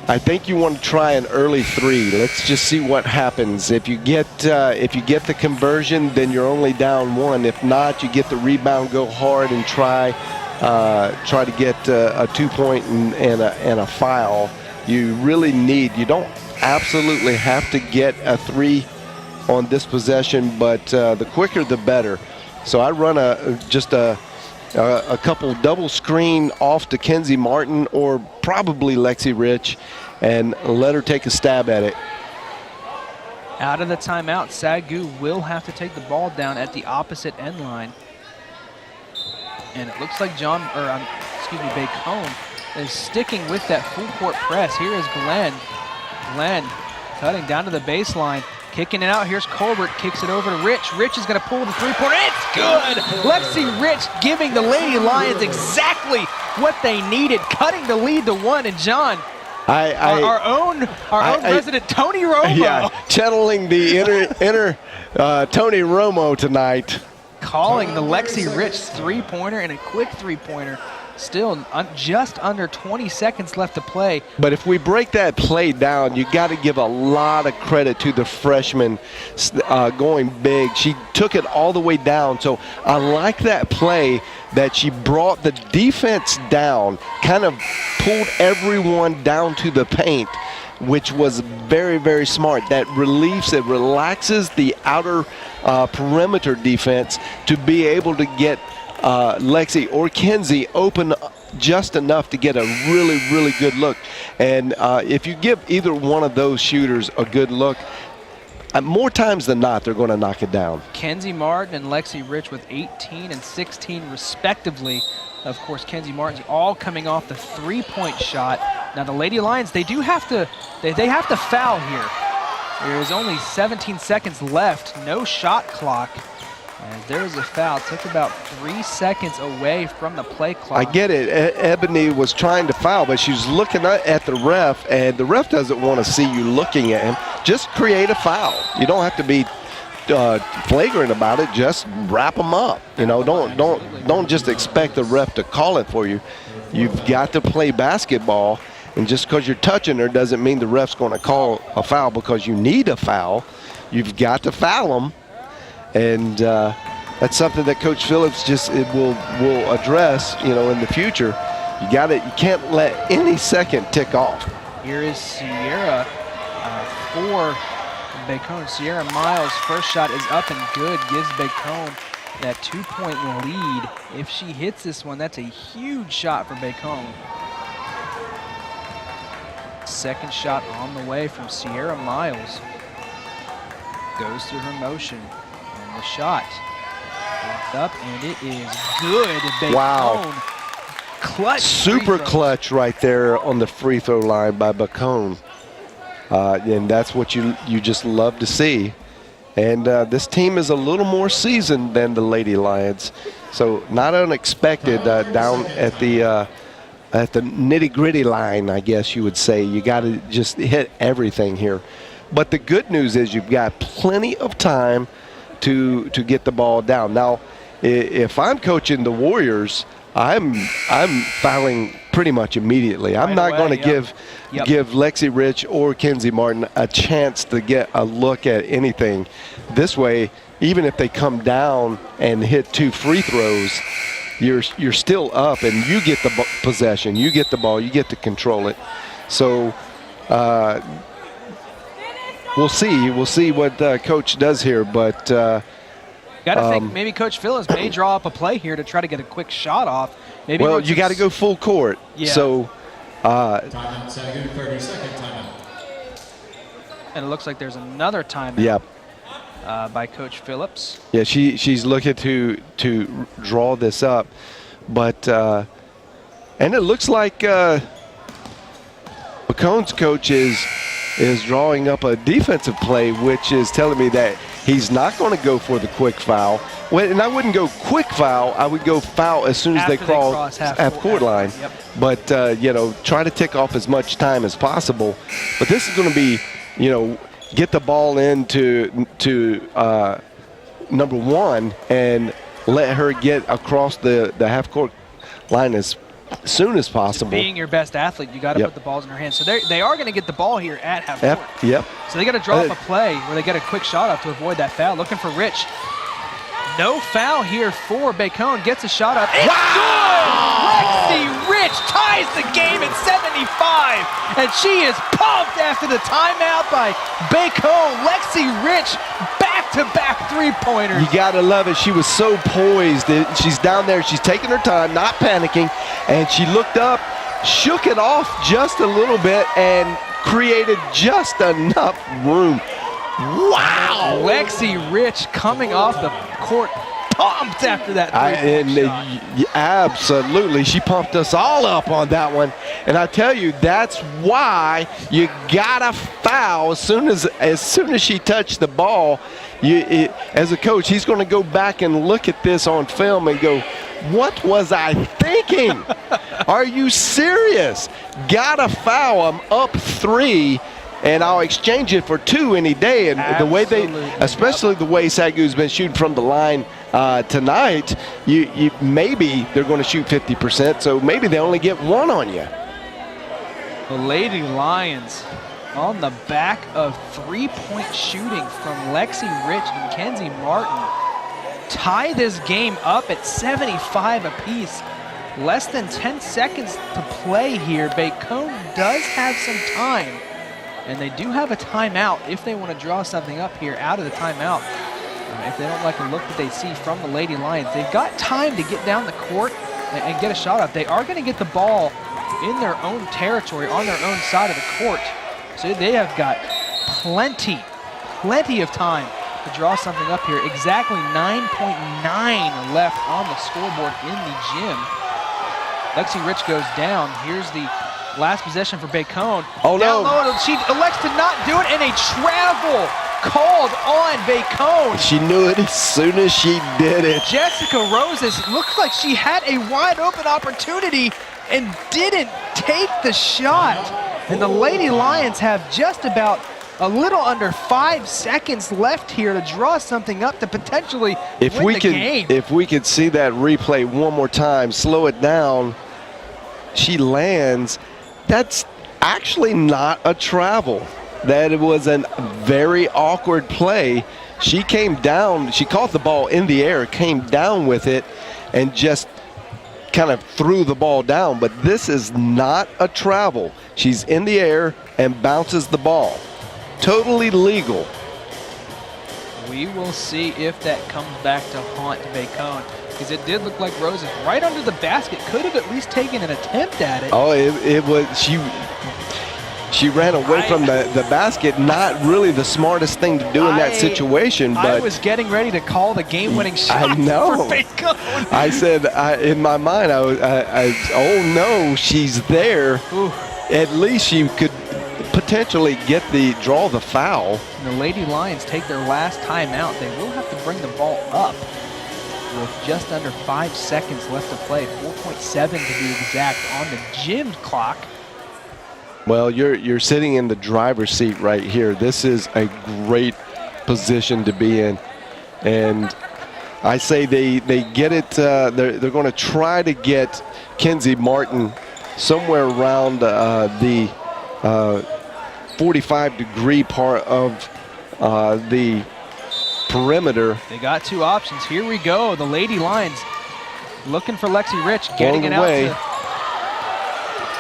I think you want to try an early 3. Let's just see what happens. If you get the conversion, then you're only down 1. If not, you get the rebound, go hard, and try to get a 2-point and a foul. You really need. You don't absolutely have to get a 3 on this possession, but the quicker the better. So I run just a couple double screen off to Kenzie Martin or probably Lexi Rich and let her take a stab at it. Out of the timeout, SAGU will have to take the ball down at the opposite end line. And it looks like Bacone is sticking with that full court press. Here is Glenn. Glenn cutting down to the baseline. Kicking it out, here's Colbert, kicks it over to Rich. Rich is gonna pull the 3-pointer, it's good! Lexi Rich giving the Lady Lions exactly what they needed, cutting the lead to 1, and John, our own resident Tony Romo. Yeah, channeling the inner Tony Romo tonight. Calling the Lexi Rich 3-pointer and a quick 3-pointer. Still just under 20 seconds left to play. But if we break that play down, you got to give a lot of credit to the freshman going big. She took it all the way down. So I like that play that she brought the defense down, kind of pulled everyone down to the paint, which was very, very smart. That it relaxes the outer perimeter defense to be able to get Lexi or Kenzie open just enough to get a really, really good look. And if you give either one of those shooters a good look, more times than not, they're going to knock it down. Kenzie Martin and Lexi Rich with 18 and 16 respectively. Of course, Kenzie Martin's all coming off the 3-point shot. Now the Lady Lions, they have to foul here. There is only 17 seconds left, no shot clock. As there was a foul, took about 3 seconds away from the play clock. I get it. Ebony was trying to foul, but she's looking at the ref, and the ref doesn't want to see you looking at him. Just create a foul. You don't have to be flagrant about it, just wrap them up. You know, don't just expect the ref to call it for you. You've got to play basketball, and just because you're touching her doesn't mean the ref's going to call a foul because you need a foul. You've got to foul them, and that's something that Coach Phillips will address, you know, in the future. You can't let any second tick off. Here is Sierra for Bacone. Sierra Miles' first shot is up and good, gives Bacone that 2-point lead. If she hits this one, that's a huge shot for Bacone. Second shot on the way from Sierra Miles. Goes through her motion, and the shot walked up, and it is good. Bacone. Wow. Clutch. Super clutch right there on the free throw line by Bacone. And that's what you just love to see. And this team is a little more seasoned than the Lady Lions. So not unexpected down at the nitty-gritty line, I guess you would say. You got to just hit everything here. But the good news is you've got plenty of time to get the ball down. Now, if I'm coaching the Warriors, I'm fouling pretty much immediately. I'm not going to give Lexi Rich or Kenzie Martin a chance to get a look at anything. This way, even if they come down and hit 2 free throws, you're still up and you get the possession, you get the ball, you get to control it. So we'll see what Coach does here, but got to think maybe Coach Phillips may draw up a play here to try to get a quick shot off. Maybe well, you got to go full court. Yeah. So, timeout, SAGU, 30-second timeout. And it looks like there's another timeout. Yep. By Coach Phillips. Yeah, she's looking to draw this up, but and it looks like Bacone's coach is drawing up a defensive play, which is telling me that he's not going to go for the quick foul. Well, and I wouldn't go quick foul. I would go foul as soon as they cross half court line. Yep. But you know, try to tick off as much time as possible. But this is going to be, you know, get the ball into number 1 and let her get across the half court line as soon as possible. Being your best athlete, you got to put the balls in her hands. So they are going to get the ball here at half court. Yep. So they got to draw up a play where they get a quick shot up to avoid that foul. Looking for Rich. No foul here for Bacone. Gets a shot up. It's good! Lexi Rich ties the game at 75. And she is pumped after the timeout by Bacone. Lexi Rich, back-to-back three-pointers. You got to love it. She was so poised. She's down there. She's taking her time, not panicking. And she looked up, shook it off just a little bit, and created just enough room. Wow! Lexi Rich coming off the court, pumped after that three-point shot. Absolutely. She pumped us all up on that one. And I tell you, that's why you got to foul as soon as she touched the ball. As a coach, he's going to go back and look at this on film and go, what was I thinking? Are you serious? Got to foul. I'm up 3. And I'll exchange it for 2 any day. And the way especially the way SAGU's been shooting from the line tonight, maybe they're going to shoot 50%, so maybe they only get 1 on you. The Lady Lions on the back of 3-point shooting from Lexi Rich and Kenzie Martin tie this game up at 75 apiece. Less than 10 seconds to play here. Bacone does have some time. And they do have a timeout if they want to draw something up here out of the timeout. If they don't like the look that they see from the Lady Lions, they've got time to get down the court and get a shot up. They are going to get the ball in their own territory, on their own side of the court. So they have got plenty of time to draw something up here. Exactly 9.9 left on the scoreboard in the gym. Lexi Rich goes down. Here's the last possession for Bacone. Oh, no. She elects to not do it, and a travel called on Bacone. She knew it as soon as she did it. Jessica Roses looked like she had a wide open opportunity and didn't take the shot. And the Lady Lions have just about A little under 5 seconds left here to draw something up to potentially win the game. If we could see that replay one more time, slow it down, she lands. That's actually not a travel. That was a very awkward play. She came down, she caught the ball in the air, came down with it, and just kind of threw the ball down. But this is not a travel. She's in the air and bounces the ball. Totally legal. We will see if that comes back to haunt Bacone, because it did look like Rose is right under the basket. Could have at least taken an attempt at it. Oh, it was, she ran away from the basket. Not really the smartest thing to do in that situation. But I was getting ready to call the game-winning shot I know. for Bacone. I said, in my mind, oh no, she's there. Ooh. At least she could potentially draw the foul. And the Lady Lions take their last timeout. They will have to bring the ball up with just under 5 seconds left to play. 4.7 to be exact on the gym clock. Well, you're sitting in the driver's seat right here. This is a great position to be in, and I say they get it. They're going to try to get Kenzie Martin somewhere around the 45-degree part of the perimeter. They got two options. Here we go. The Lady Lions looking for Lexi Rich, getting it out to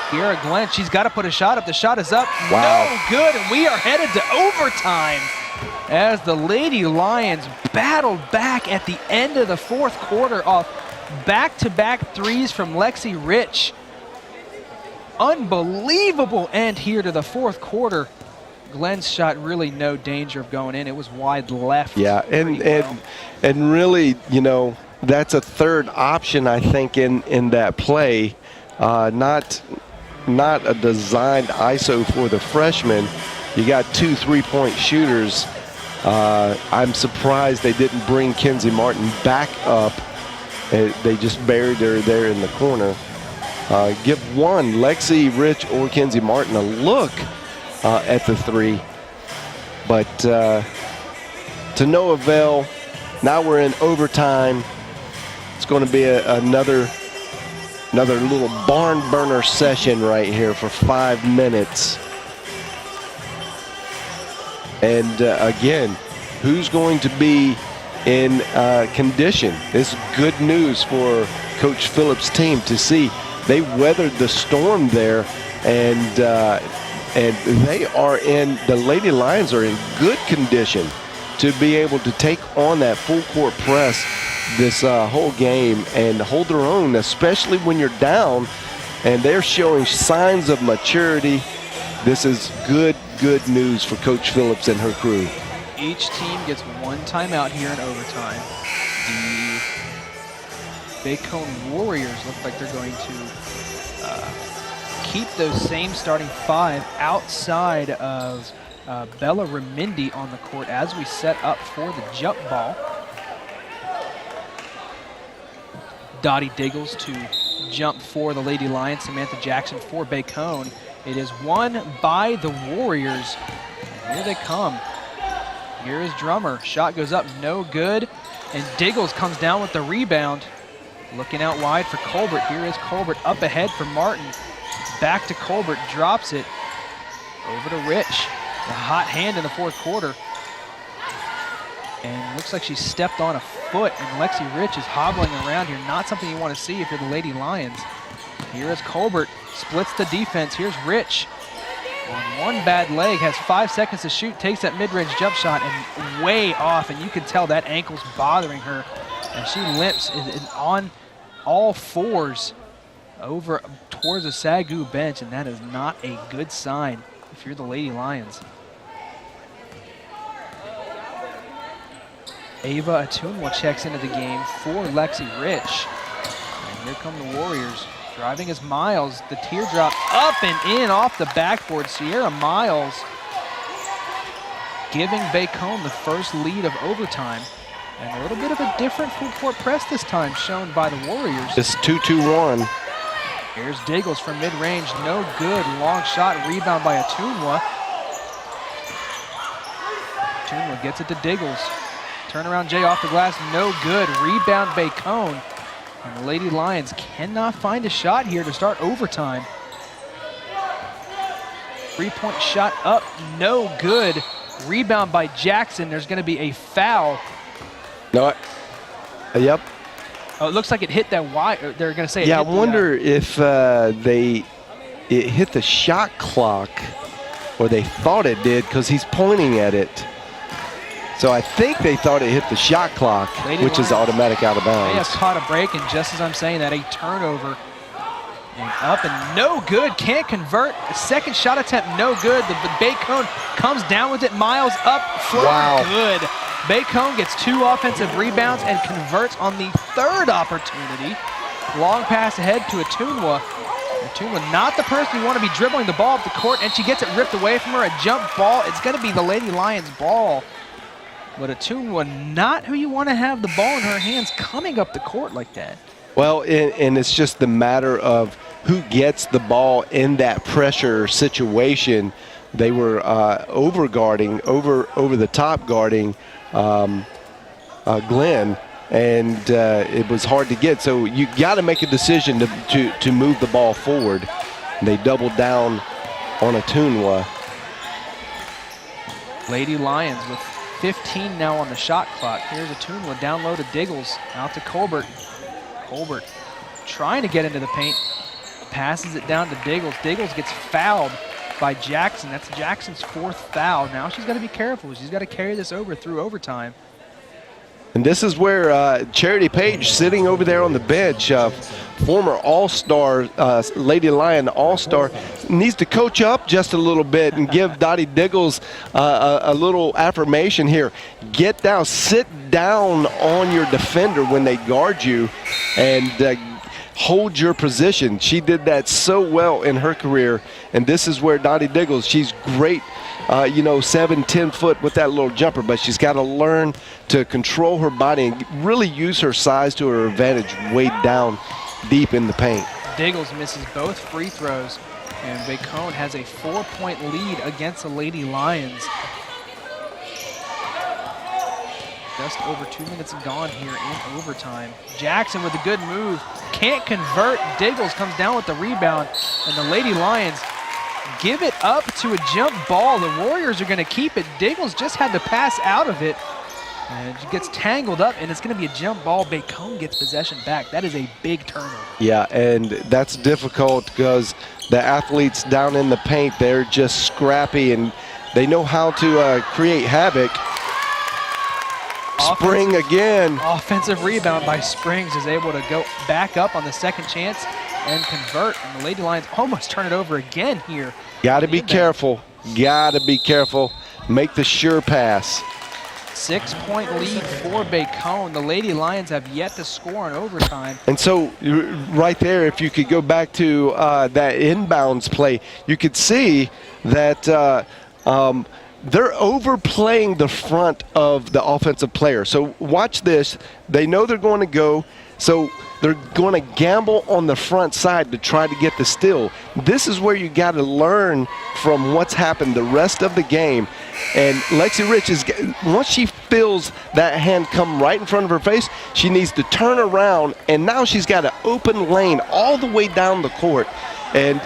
Kiera Glenn. She's got to put a shot up. The shot is up. Wow. No good, and we are headed to overtime as the Lady Lions battled back at the end of the fourth quarter off back-to-back threes from Lexi Rich. Unbelievable end here to the fourth quarter. Glenn's shot really no danger of going in. It was wide left. Yeah, and really, you know, that's a third option, I think, in that play. Not a designed ISO for the freshman. You got 2 3-point shooters. I'm surprised they didn't bring Kenzie Martin back up. They just buried her there in the corner. Give one, Lexi Rich or Kenzie Martin, a look at the three. But to no avail. Now we're in overtime. It's going to be another little barn burner session right here for 5 minutes. And again, who's going to be in condition? This is good news for Coach Phillips' team to see. They weathered the storm there, and they are in, the Lady Lions are in good condition to be able to take on that full court press this whole game and hold their own, especially when you're down, and they're showing signs of maturity. This is good news for Coach Phillips and her crew. Each team gets one timeout here in overtime. The Bacone Warriors look like they're going to keep those same starting five outside of Bella Remindi on the court as we set up for the jump ball. Dottie Diggles to jump for the Lady Lions. Samantha Jackson for Bacone. It is won by the Warriors. And here they come. Here is Drummer. Shot goes up, no good. And Diggles comes down with the rebound. Looking out wide for Colbert. Here is Colbert up ahead for Martin. Back to Colbert, drops it. Over to Rich. The hot hand in the fourth quarter. And looks like she stepped on a foot, and Lexi Rich is hobbling around here. Not something you want to see if you're the Lady Lions. Here is Colbert, splits the defense. Here's Rich. On one bad leg, has 5 seconds to shoot, takes that mid-range jump shot and way off, and you can tell that ankle's bothering her. And she limps on all fours over towards the SAGU bench, and that is not a good sign if you're the Lady Lions. Ava Atunwa checks into the game for Lexi Rich. And here come the Warriors. Driving is Miles. The teardrop up and in off the backboard. Sierra Miles giving Bacone the first lead of overtime. And a little bit of a different full court press this time shown by the Warriors. It's 2-2-1. Here's Diggles from mid-range. No good. Long shot. Rebound by Atunwa. gets it to Diggles. Turnaround J off the glass, no good. Rebound Bacone. And the Lady Lions cannot find a shot here to start overtime. 3-point shot up, no good. Rebound by Jackson. There's going to be a foul. No, yep. Oh, it looks like it hit that wire. They're going to say it Yeah, I hit wonder if it hit the shot clock, or they thought it did because he's pointing at it. So I think they thought it hit the shot clock, which is automatic out of They bounds. have caught a break, and just as I'm saying that, a turnover. And up and no good, can't convert. A second shot attempt, no good. The Bacone comes down with it. Miles up, floater, Wow. good. Bacone gets 2 offensive rebounds and converts on the 3rd opportunity. Long pass ahead to Atunwa. Atunwa, not the person you want to be dribbling the ball up the court, and she gets it ripped away from her. A jump ball. It's going to be the Lady Lions ball. But Atunwa, not who you want to have the ball in her hands coming up the court like that. Well, and it's just the matter of who gets the ball in that pressure situation. They were over the top guarding Glenn, and it was hard to get. So you got to make a decision to move the ball forward. They doubled down on Atunwa. Lady Lions with 15 now on the shot clock. Here's Atunwa down low to Diggles, out to Colbert. Colbert trying to get into the paint, passes it down to Diggles. Diggles gets fouled by Jackson. That's Jackson's 4th foul. Now she's got to be careful. She's got to carry this over through overtime. And this is where Charity Page, sitting over there on the bench, former All-Star, Lady Lion All-Star, needs to coach up just a little bit and give Dottie Diggles a little affirmation here. Get down, sit down on your defender when they guard you, and hold your position. She did that so well in her career, and this is where Dottie Diggles, she's great, 7-10 foot with that little jumper, but she's got to learn to control her body and really use her size to her advantage way down deep in the paint. Diggles misses both free throws, and Bacone has a 4-point lead against the Lady Lions. Just over 2 minutes gone here in overtime. Jackson with a good move, can't convert. Diggles comes down with the rebound, and the Lady Lions give it up to a jump ball. The Warriors are going to keep it. Diggles just had to pass out of it, and she gets tangled up, and it's going to be a jump ball. Bacone gets possession back. That is a big turnover. Yeah, and that's difficult because the athletes down in the paint, they're just scrappy, and they know how to create havoc. Spring again. Offensive rebound by Springs is able to go back up on the second chance and convert. And the Lady Lions almost turn it over again here. Got to be careful. Got to be careful. Make the sure pass. 6-point lead for Bacone. The Lady Lions have yet to score in overtime. And so right there, if you could go back to that inbounds play, you could see that they're overplaying the front of the offensive player. So watch this. They know they're going to go, so they're going to gamble on the front side to try to get the steal. This is where you got to learn from what's happened the rest of the game. And Lexi Rich, once she feels that hand come right in front of her face, she needs to turn around, and now she's got an open lane all the way down the court. And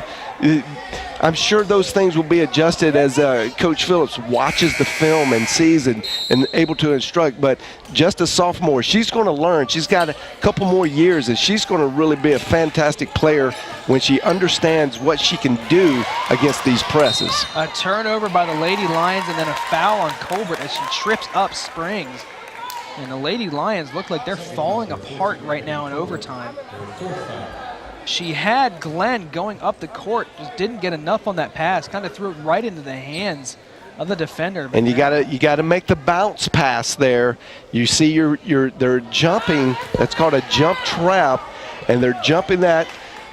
I'm sure those things will be adjusted as Coach Phillips watches the film and sees and able to instruct. But just a sophomore, she's going to learn. She's got a couple more years, and she's going to really be a fantastic player when she understands what she can do against these presses. A turnover by the Lady Lions, and then a foul on Colbert as she trips up Springs. And the Lady Lions look like they're falling apart right now in overtime. She had Glenn going up the court, just didn't get enough on that pass, kind of threw it right into the hands of the defender. And you gotta make the bounce pass there. You see they're jumping, that's called a jump trap, and they're jumping that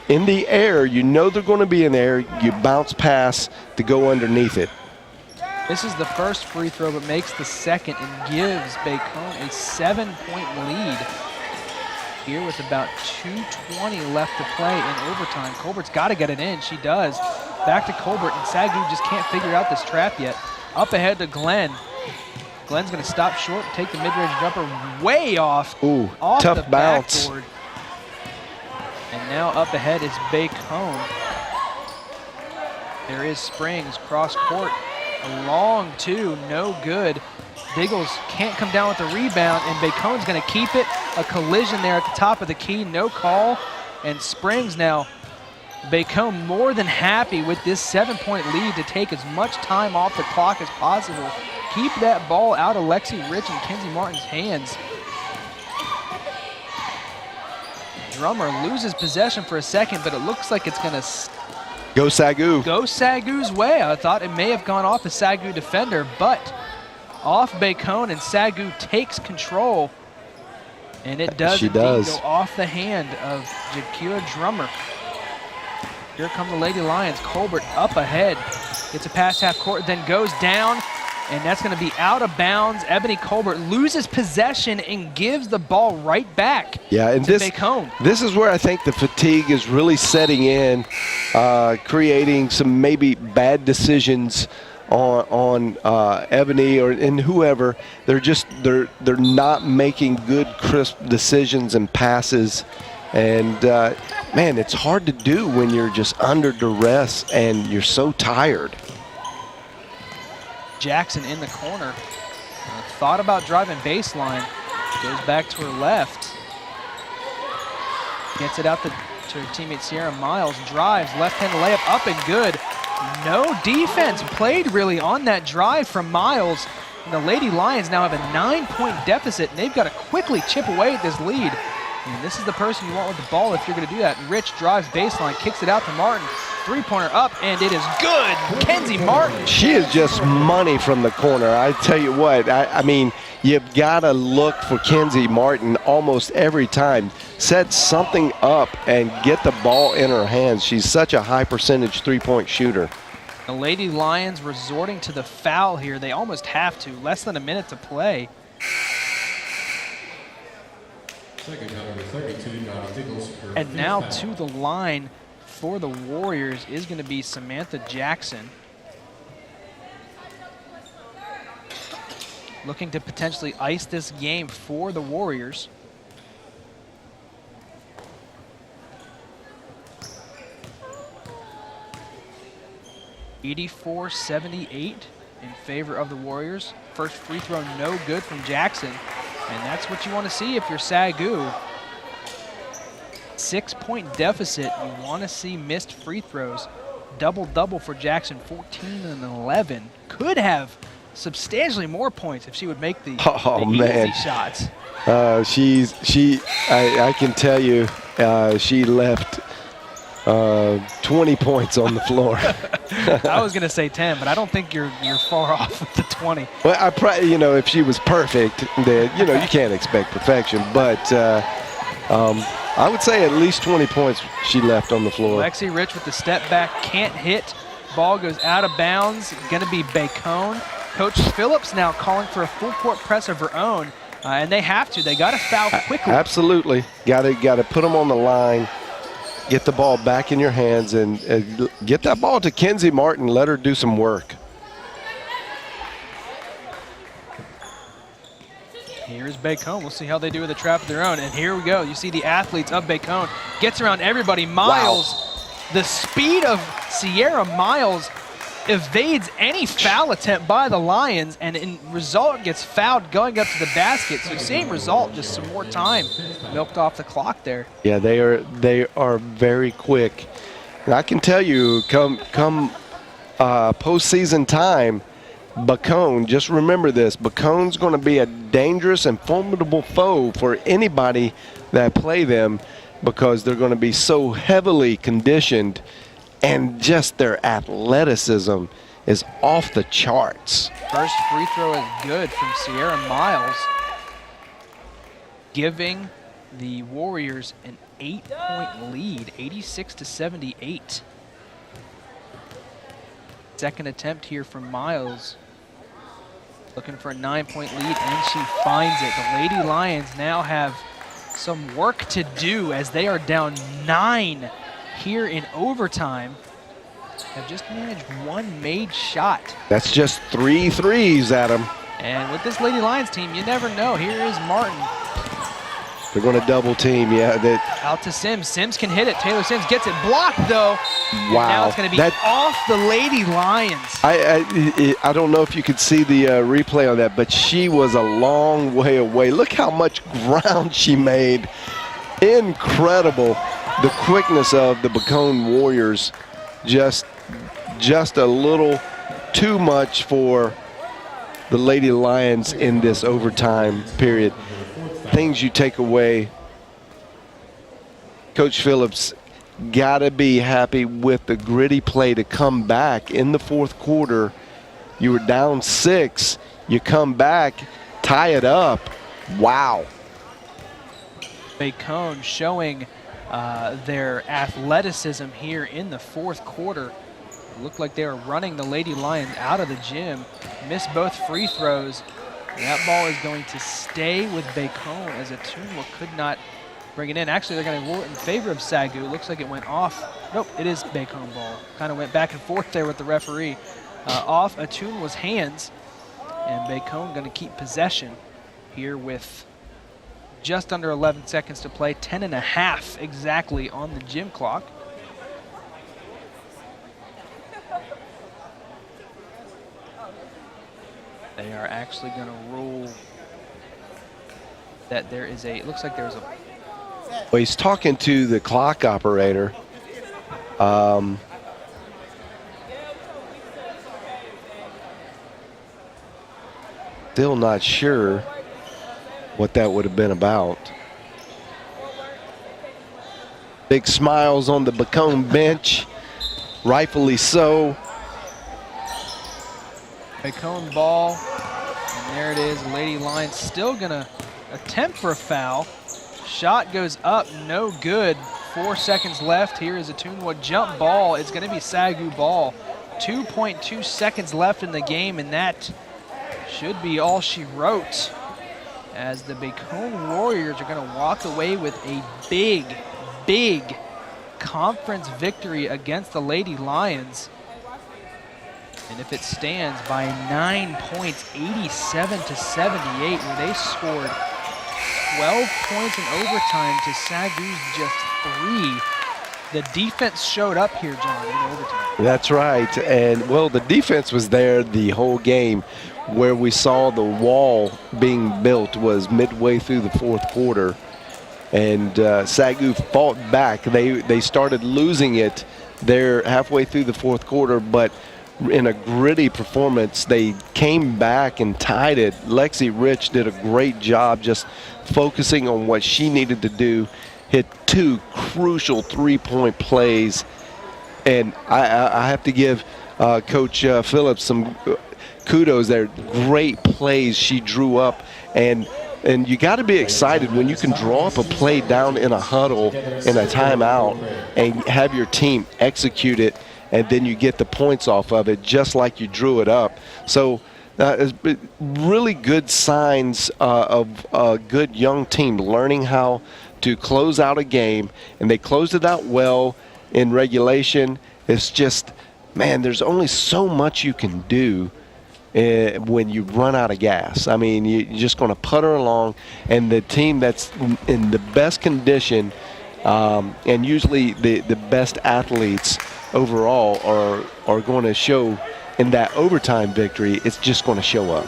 in the air. You know they're going to be in there. You bounce pass to go underneath it. This is the first free throw, but makes the second and gives Bacone a 7-point lead here with about 2:20 left to play in overtime. Colbert's got to get it in. She does. Back to Colbert, and SAGU just can't figure out this trap yet. Up ahead to Glenn. Glenn's going to stop short, take the mid-range jumper way off. Ooh, off tough the bounce. backboard. And now up ahead is Bacone. There is Springs, cross court, a long two, no good. Biggles can't come down with the rebound, and Bacone's going to keep it. A collision there at the top of the key, no call. And Springs now, Bacone more than happy with this 7-point lead to take as much time off the clock as possible. Keep that ball out of Lexi Rich and Kenzie Martin's hands. Drummer loses possession for a second, but it looks like it's going to Go SAGU. go SAGU's way. I thought it may have gone off the SAGU defender, but off Bacone, and SAGU takes control. And it does She indeed does. go off the hand of Jakira Drummer. Here come the Lady Lions. Colbert up ahead. Gets a pass half court, then goes down, and that's going to be out of bounds. Ebony Colbert loses possession and gives the ball right back And to Bacone. this is where I think the fatigue is really setting in, creating some maybe bad decisions on Ebony and whoever. They're not making good, crisp decisions and passes. And, man, it's hard to do when you're just under duress and you're so tired. Jackson in the corner. Thought about driving baseline. Goes back to her left. Gets it out to her teammate Sierra Miles. Drives, left-handed layup, up and good. No defense played really on that drive from Miles. And the Lady Lions now have a 9-point deficit, and they've got to quickly chip away at this lead. And this is the person you want with the ball if you're going to do that. Rich drives baseline, kicks it out to Martin. Three-pointer up, and it is good. Kenzie Martin. She is just money from the corner. I tell you what, I mean, you've got to look for Kenzie Martin almost every time. Set something up and get the ball in her hands. She's such a high percentage three-point shooter. The Lady Lions resorting to the foul here. They almost have to. Less than a minute to play. Second number 32, Donna Biggles. And now to the line for the Warriors is going to be Samantha Jackson. Looking to potentially ice this game for the Warriors. $84-78 in favor of the Warriors. First free throw no good from Jackson. And that's what you want to see if you're SAGU. 6-point deficit, you want to see missed free throws. Double-double for Jackson, 14 and 11. Could have substantially more points if she would make the, easy shots. I can tell you, she left 20 points on the floor. I was going to say 10, but I don't think you're far off with the 20. Well, I probably, if she was perfect, then you can't expect perfection. But I would say at least 20 points she left on the floor. Lexi Rich with the step back, can't hit. Ball goes out of bounds. Going to be Bacone. Coach Phillips now calling for a full court press of her own, and they have to. They got to foul quickly. Absolutely, got to put them on the line. Get the ball back in your hands and get that ball to Kenzie Martin. Let her do some work. Here's Bacone. We'll see how they do with the trap of their own. And here we go. You see the athletes of Bacone. Gets around everybody. Miles, wow. The speed of Sierra Miles evades any foul attempt by the Lions, and in result gets fouled going up to the basket. So same result, just some more time milked off the clock there. Yeah, they are very quick. And I can tell you, come postseason time, Bacone, just remember this, Bacone's going to be a dangerous and formidable foe for anybody that play them because they're going to be so heavily conditioned. And just their athleticism is off the charts. First free throw is good from Sierra Miles, giving the Warriors an 8-point lead, 86-78. Second attempt here from Miles. Looking for a 9-point lead, and she finds it. The Lady Lions now have some work to do as they are down 9 here in overtime. Have just managed one made shot. That's just 3 threes, Adam. And with this Lady Lions team, you never know. Here is Martin. They're going to double team, yeah. Out to Sims. Sims can hit it. Taylor Sims gets it blocked, though. Wow. And now it's going to be off the Lady Lions. I don't know if you could see the replay on that, but she was a long way away. Look how much ground she made. Incredible. The quickness of the Bacone Warriors, just a little too much for the Lady Lions in this overtime period. Things you take away, Coach Phillips got to be happy with the gritty play to come back in the fourth quarter. You were down 6, you come back, tie it up. Wow. Bacone showing their athleticism here in the fourth quarter. It looked like they were running the Lady Lions out of the gym. Missed both free throws. That ball is going to stay with Bacone as Atunwa could not bring it in. Actually, they're going to rule it in favor of SAGU. Looks like it went off. Nope, it is Bacone ball. Kind of went back and forth there with the referee. Off Atunwa's hands, and Bacone going to keep possession here with just under 11 seconds to play. 10.5 exactly on the gym clock. They are actually going to rule that there is a, it looks like there's a. Well, he's talking to the clock operator. Still not sure what that would have been about. Big smiles on the Bacone bench, rightfully so. Bacone ball, and there it is. Lady Lions still gonna attempt for a foul. Shot goes up, no good. 4 seconds left. Here is a Atunwa jump ball. It's gonna be SAGU ball. 2.2 seconds left in the game, and that should be all she wrote, as the Bacone Warriors are gonna walk away with a big conference victory against the Lady Lions. And if it stands by 9 points, 87-78, where they scored 12 points in overtime to SAGU's just 3. The defense showed up here, John, in overtime. That's right. And, well, the defense was there the whole game. Where we saw the wall being built was midway through the fourth quarter. And SAGU fought back. They started losing it there halfway through the fourth quarter, but in a gritty performance, they came back and tied it. Lexi Rich did a great job just focusing on what she needed to do, hit 2 crucial 3-point plays. And I have to give Coach Phillips some kudos there. Great plays she drew up. And you got to be excited when you can draw up a play down in a huddle in a timeout and have your team execute it, and then you get the points off of it just like you drew it up. So really good signs of a good young team learning how to close out a game, and they closed it out well in regulation. It's just, man, there's only so much you can do when you run out of gas. I mean, you're just going to putter along, and the team that's in the best condition and usually the best athletes overall are going to show in that overtime victory. It's just going to show up.